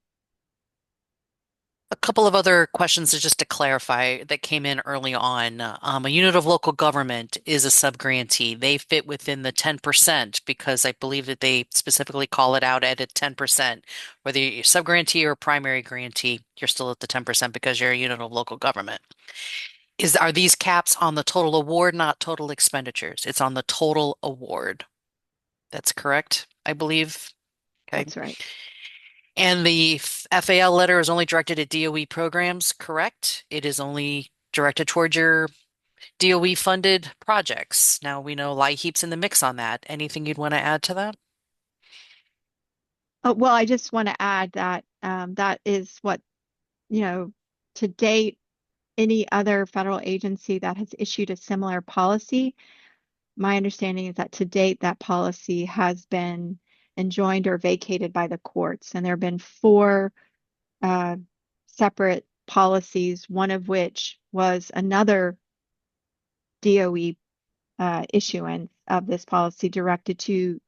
A couple of other questions just to clarify that came in early on. A unit of local government is a subgrantee. They fit within the 10% because I believe that they specifically call it out at 10%. Whether you're subgrantee or primary grantee, you're still at the 10% because you're a unit of local government. Are these caps on the total award, not total expenditures? It's on the total award. That's correct, I believe. Okay. That's right. And the FAL letter is only directed at DOE programs, correct? It is only directed toward your DOE funded projects. Now we know LIHEAP's in the mix on that. Anything you'd want to add to that? Oh, well, I just want to add that that is what, to date, any other federal agency that has issued a similar policy, my understanding is that to date, that policy has been enjoined or vacated by the courts. And there have been four separate policies, one of which was another DOE issuance of this policy directed to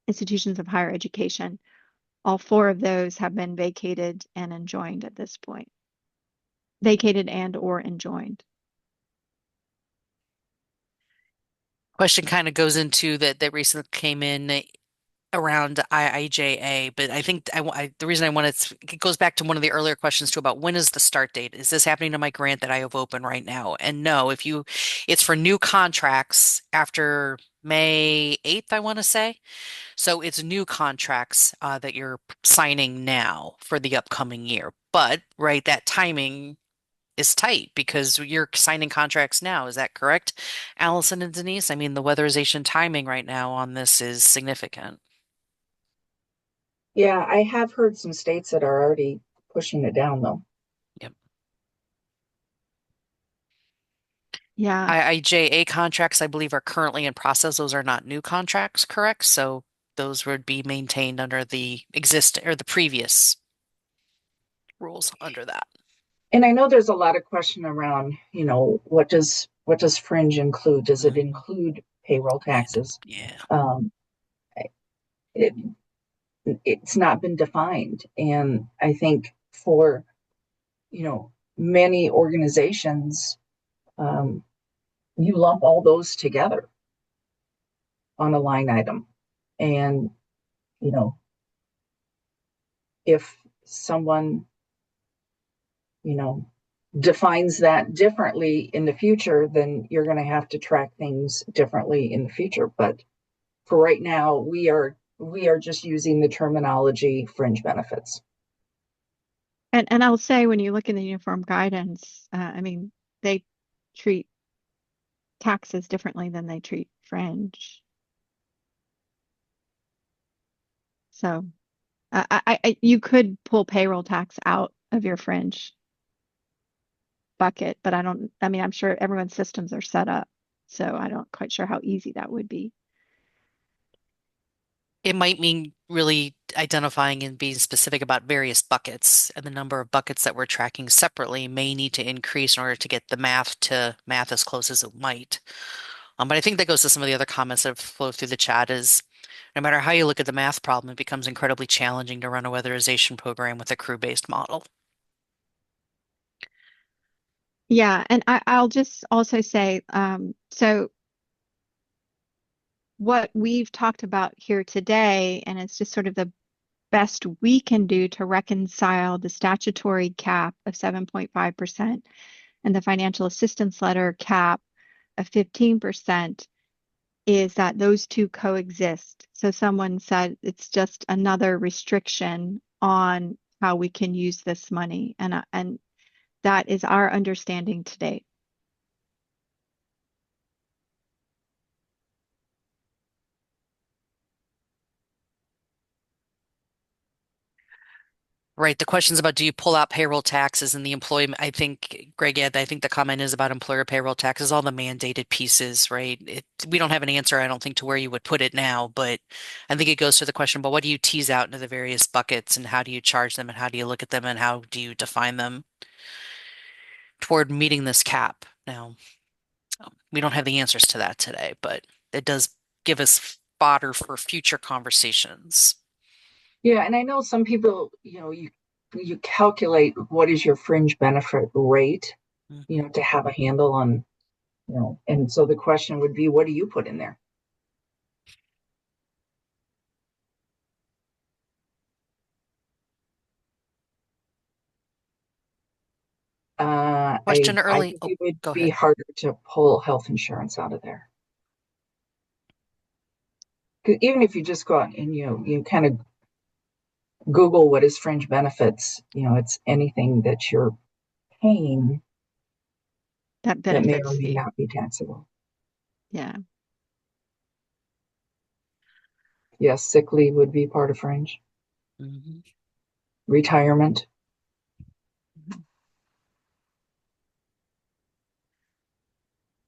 institutions of higher education. All four of those have been vacated and enjoined at this point. Vacated and or enjoined. Question kind of goes into that recently came in around IIJA, but I think the reason I wanted it goes back to one of the earlier questions too about when is the start date? Is this happening to my grant that I have open right now? And no, it's for new contracts after May 8th, I want to say. So it's new contracts that you're signing now for the upcoming year. But right, that timing is tight because you're signing contracts now. Is that correct, Allison and Denise? I mean, the weatherization timing right now on this is significant. Yeah, I have heard some states that are already pushing it down though. Yep. Yeah. IIJA contracts, I believe, are currently in process. Those are not new contracts, correct? So those would be maintained under the the previous rules under that. And I know there's a lot of question around, what does fringe include? Does it include payroll taxes? Yeah. Um, it, it's not been defined. And I think for, many organizations, um, you lump all those together on a line item. And, you know, if someone, you know, defines that differently in the future, then you're going to have to track things differently in the future. But for right now, we are just using the terminology fringe benefits. And I'll say when you look in the uniform guidance, I mean, they treat taxes differently than they treat fringe. So you could pull payroll tax out of your fringe bucket, but I mean, I'm sure everyone's systems are set up. So I don't quite sure how easy that would be. It might mean really identifying and being specific about various buckets, and the number of buckets that we're tracking separately may need to increase in order to get the math to math as close as it might. But I think that goes to some of the other comments that have flowed through the chat is no matter how you look at the math problem, it becomes incredibly challenging to run a weatherization program with a crew-based model. Yeah, and I'll just also say, so what we've talked about here today, and it's just sort of the best we can do to reconcile the statutory cap of 7.5% and the financial assistance letter cap of 15%, is that those two coexist. So someone said it's just another restriction on how we can use this money. And that is our understanding today. Right. The question's about do you pull out payroll taxes and the employment? I think, Greg, I think the comment is about employer payroll taxes, all the mandated pieces, right? We don't have an answer, I don't think, to where you would put it now, but I think it goes to the question, but what do you tease out into the various buckets and how do you charge them and how do you look at them and how do you define them toward meeting this cap? Now, we don't have the answers to that today, but it does give us fodder for future conversations. Yeah, and I know some people, you calculate what is your fringe benefit rate, Mhm. to have a handle on, and so the question would be, what do you put in there? Question I early. think Oh, it would go be ahead. harder to pull health insurance out of there. 'Cause even if you just go out and you kind of Google what is fringe benefits, it's anything that you're paying That that may or benefits may you. not be taxable. Yeah. Yes, sick leave would be part of fringe. Mhm. Retirement.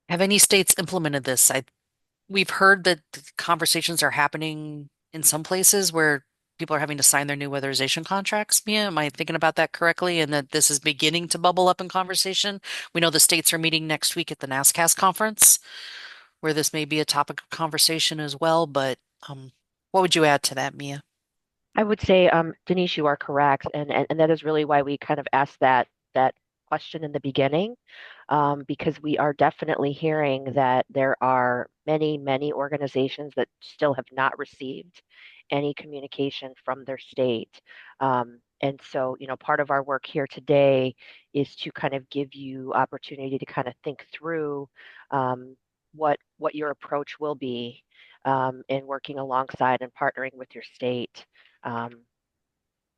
Have any states implemented this? We've heard that the conversations are happening in some places where people are having to sign their new weatherization contracts. Mia, am I thinking about that correctly? And that this is beginning to bubble up in conversation. We know the states are meeting next week at the NASCAS conference, where this may be a topic of conversation as well. But what would you add to that, Mia? I would say, Denise, you are correct, and that is really why we kind of asked that question in the beginning, because we are definitely hearing that there are many organizations that still have not received any communication from their state. And so, part of our work here today is to kind of give you opportunity to kind of think through what your approach will be in working alongside and partnering with your state um,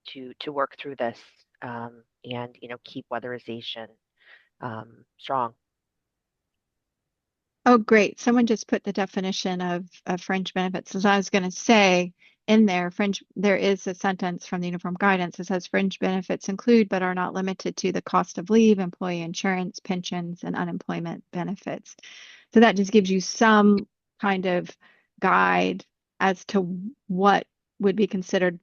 to work through this and keep weatherization strong. Oh, great. Someone just put the definition of fringe benefits. As I was going to say in there, fringe, there is a sentence from the uniform guidance that says fringe benefits include but are not limited to the cost of leave, employee insurance, pensions, and unemployment benefits. So that just gives you some kind of guide as to what would be considered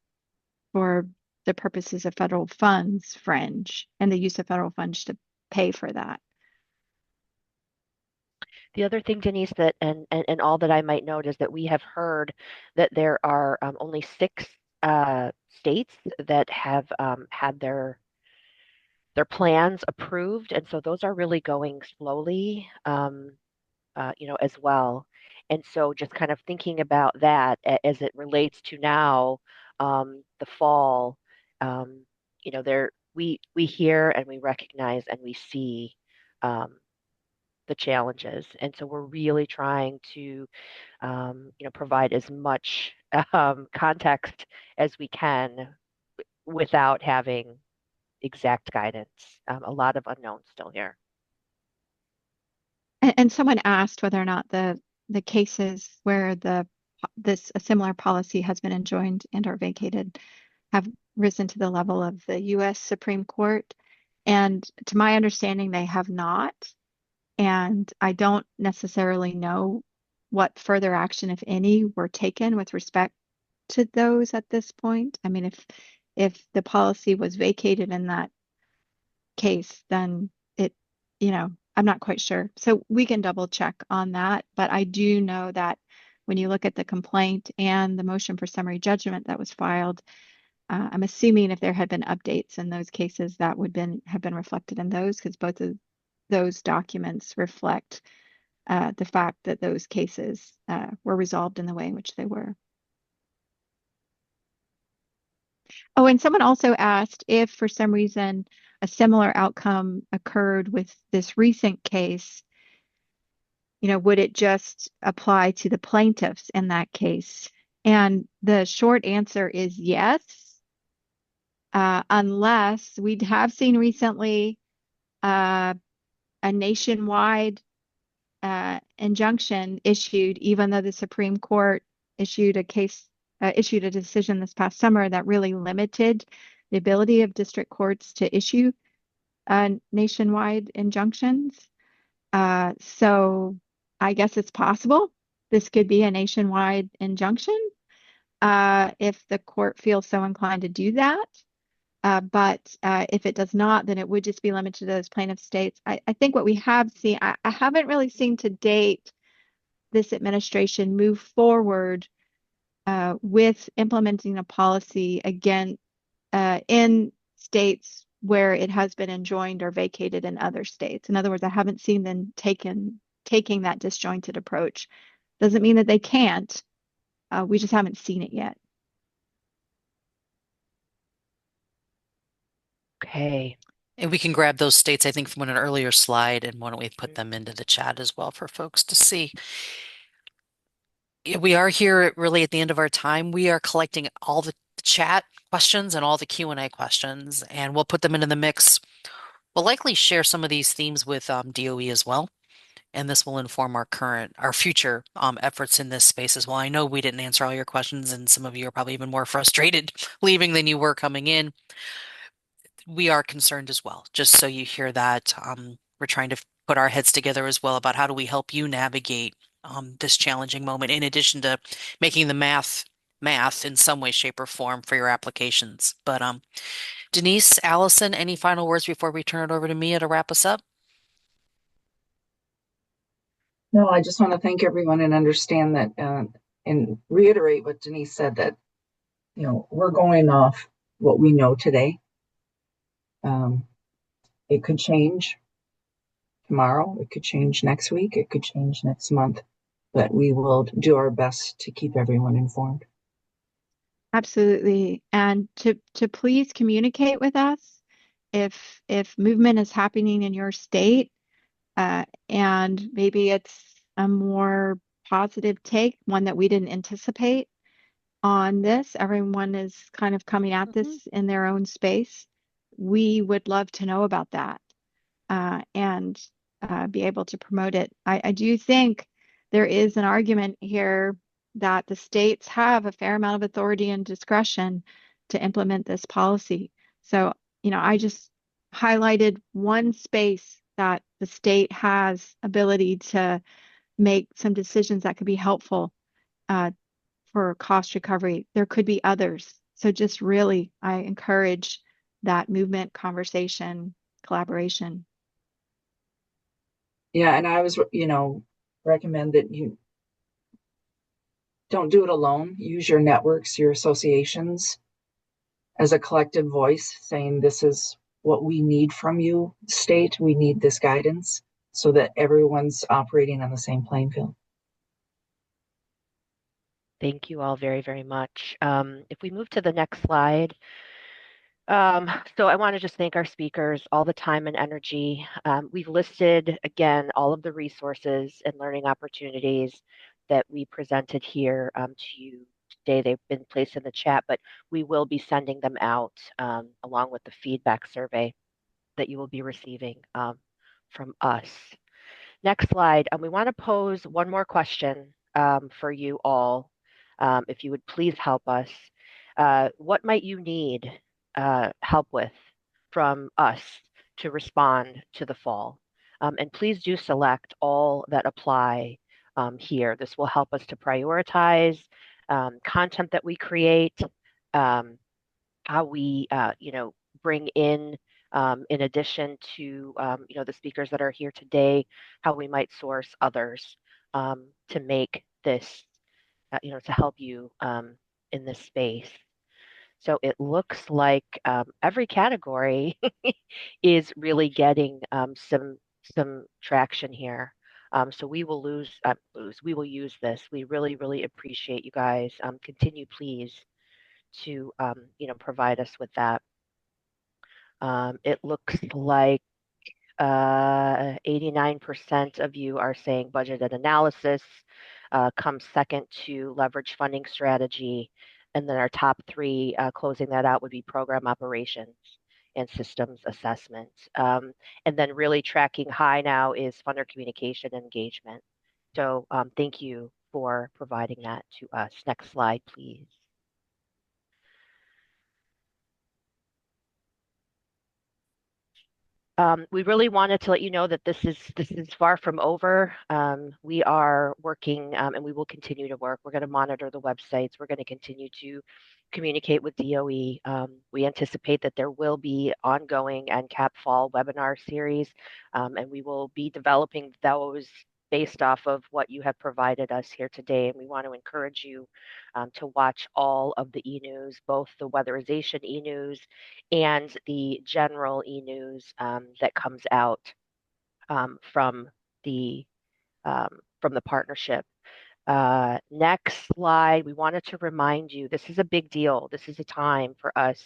for the purposes of federal funds fringe and the use of federal funds to pay for that. The other thing, Denise, that and all that I might note is that we have heard that there are only six states that have had their plans approved, and so those are really going slowly, as well. And so, just kind of thinking about that as it relates to now, the fall, um, there we hear and we recognize and we see. Um, the challenges. And so we're really trying to, provide as much context as we can without having exact guidance. A lot of unknowns still here. And someone asked whether or not the cases where this a similar policy has been enjoined and or vacated have risen to the level of the U.S. Supreme Court. And to my understanding, they have not. And I don't necessarily know what further action, if any, were taken with respect to those at this point. I mean, if the policy was vacated in that case, then it, I'm not quite sure. So we can double check on that. But I do know that when you look at the complaint and the motion for summary judgment that was filed, I'm assuming if there had been updates in those cases, that would have been reflected in those because both of those documents reflect the fact that those cases were resolved in the way in which they were. Oh, and someone also asked if for some reason a similar outcome occurred with this recent case, would it just apply to the plaintiffs in that case? And the short answer is yes. unless we have seen recently uh, a nationwide injunction issued, even though the Supreme Court issued issued a decision this past summer that really limited the ability of district courts to issue nationwide injunctions. So I guess it's possible this could be a nationwide injunction if the court feels so inclined to do that. But if it does not, then it would just be limited to those plaintiff states. I think what we have seen, I haven't really seen to date this administration move forward with implementing a policy again in states where it has been enjoined or vacated in other states. In other words, I haven't seen them taking that disjointed approach. Doesn't mean that they can't. We just haven't seen it yet. Okay. And we can grab those states, I think, from an earlier slide, and why don't we put them into the chat as well for folks to see. We are here really at the end of our time. We are collecting all the chat questions and all the Q&A questions, and we'll put them into the mix. We'll likely share some of these themes with DOE as well, and this will inform our future efforts in this space as well. I know we didn't answer all your questions, and some of you are probably even more frustrated leaving than you were coming in. We are concerned as well, just so you hear that. We're trying to put our heads together as well about how do we help you navigate this challenging moment, in addition to making the math in some way, shape, or form for your applications. But Denise, Allison, any final words before we turn it over to Mia to wrap us up? No, I just want to thank everyone and understand that and reiterate what Denise said, that we're going off what we know today. It could change tomorrow, it could change next week, it could change next month, but we will do our best to keep everyone informed. Absolutely. And to please communicate with us if movement is happening in your state, and maybe it's a more positive take, one that we didn't anticipate on this. Everyone is kind of coming at this in their own space. We would love to know about that and be able to promote it. I do think there is an argument here that the states have a fair amount of authority and discretion to implement this policy. So, I just highlighted one space that the state has ability to make some decisions that could be helpful for cost recovery. There could be others. So just really, I encourage that movement, conversation, collaboration. Yeah, and I was, recommend that you don't do it alone. Use your networks, your associations as a collective voice, saying this is what we need from you, state. We need this guidance so that everyone's operating on the same playing field. Thank you all very, very much. If we move to the next slide. So I want to just thank our speakers, all the time and energy. We've listed, again, all of the resources and learning opportunities that we presented here to you today. They've been placed in the chat, but we will be sending them out along with the feedback survey that you will be receiving from us. Next slide. We want to pose one more question for you all. If you would please help us. What might you need help with from us to respond to the fall? And please do select all that apply here. This will help us to prioritize content that we create, how we, bring in addition to, the speakers that are here today, how we might source others to make this, to help you in this space. So it looks like every category is really getting some traction here. So we will we will use this. We really, really appreciate you guys. Continue, please, to provide us with that. It looks like 89% of you are saying budgeted analysis comes second to leverage funding strategy. And then our top three, closing that out, would be program operations and systems assessment. And then really tracking high now is funder communication and engagement. So thank you for providing that to us. Next slide, please. We really wanted to let you know that this is far from over. We are working, and we will continue to work. We're going to monitor the websites. We're going to continue to communicate with DOE. We anticipate that there will be ongoing NCAP fall webinar series, and we will be developing those based off of what you have provided us here today. And we want to encourage you to watch all of the e-news, both the weatherization e-news and the general e-news that comes out from the partnership. Next slide, we wanted to remind you, this is a big deal. This is a time for us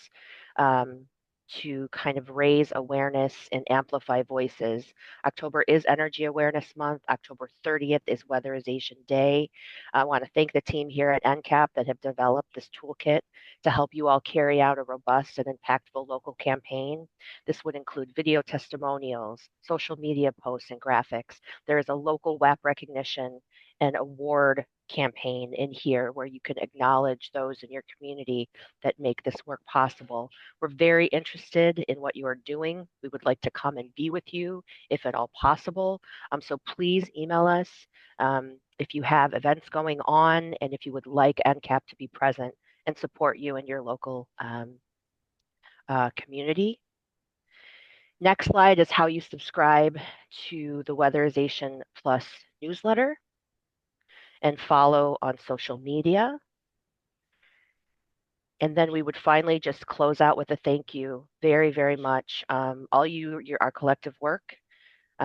to kind of raise awareness and amplify voices. October is Energy Awareness Month. October 30th is Weatherization Day. I want to thank the team here at NCAP that have developed this toolkit to help you all carry out a robust and impactful local campaign. This would include video testimonials, social media posts, and graphics. There is a local WAP recognition and award campaign in here where you can acknowledge those in your community that make this work possible. We're very interested in what you are doing. We would like to come and be with you if at all possible. So please email us if you have events going on and if you would like NCAP to be present and support you in your local community. Next slide is how you subscribe to the Weatherization Plus newsletter and follow on social media. And then we would finally just close out with a thank you very, very much. All our collective work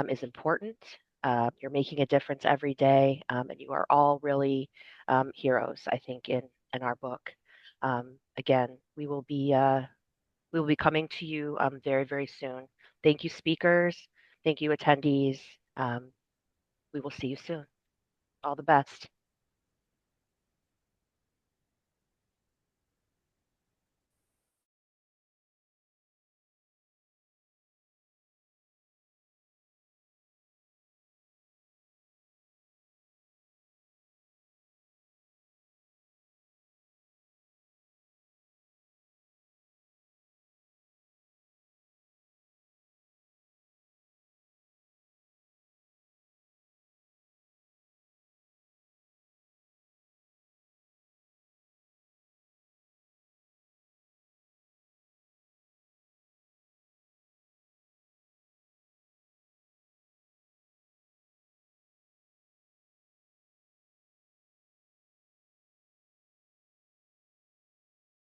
is important. You're making a difference every day, and you are all really heroes, I think, in our book. Again, we will be coming to you very, very soon. Thank you, speakers. Thank you, attendees. We will see you soon. All the best.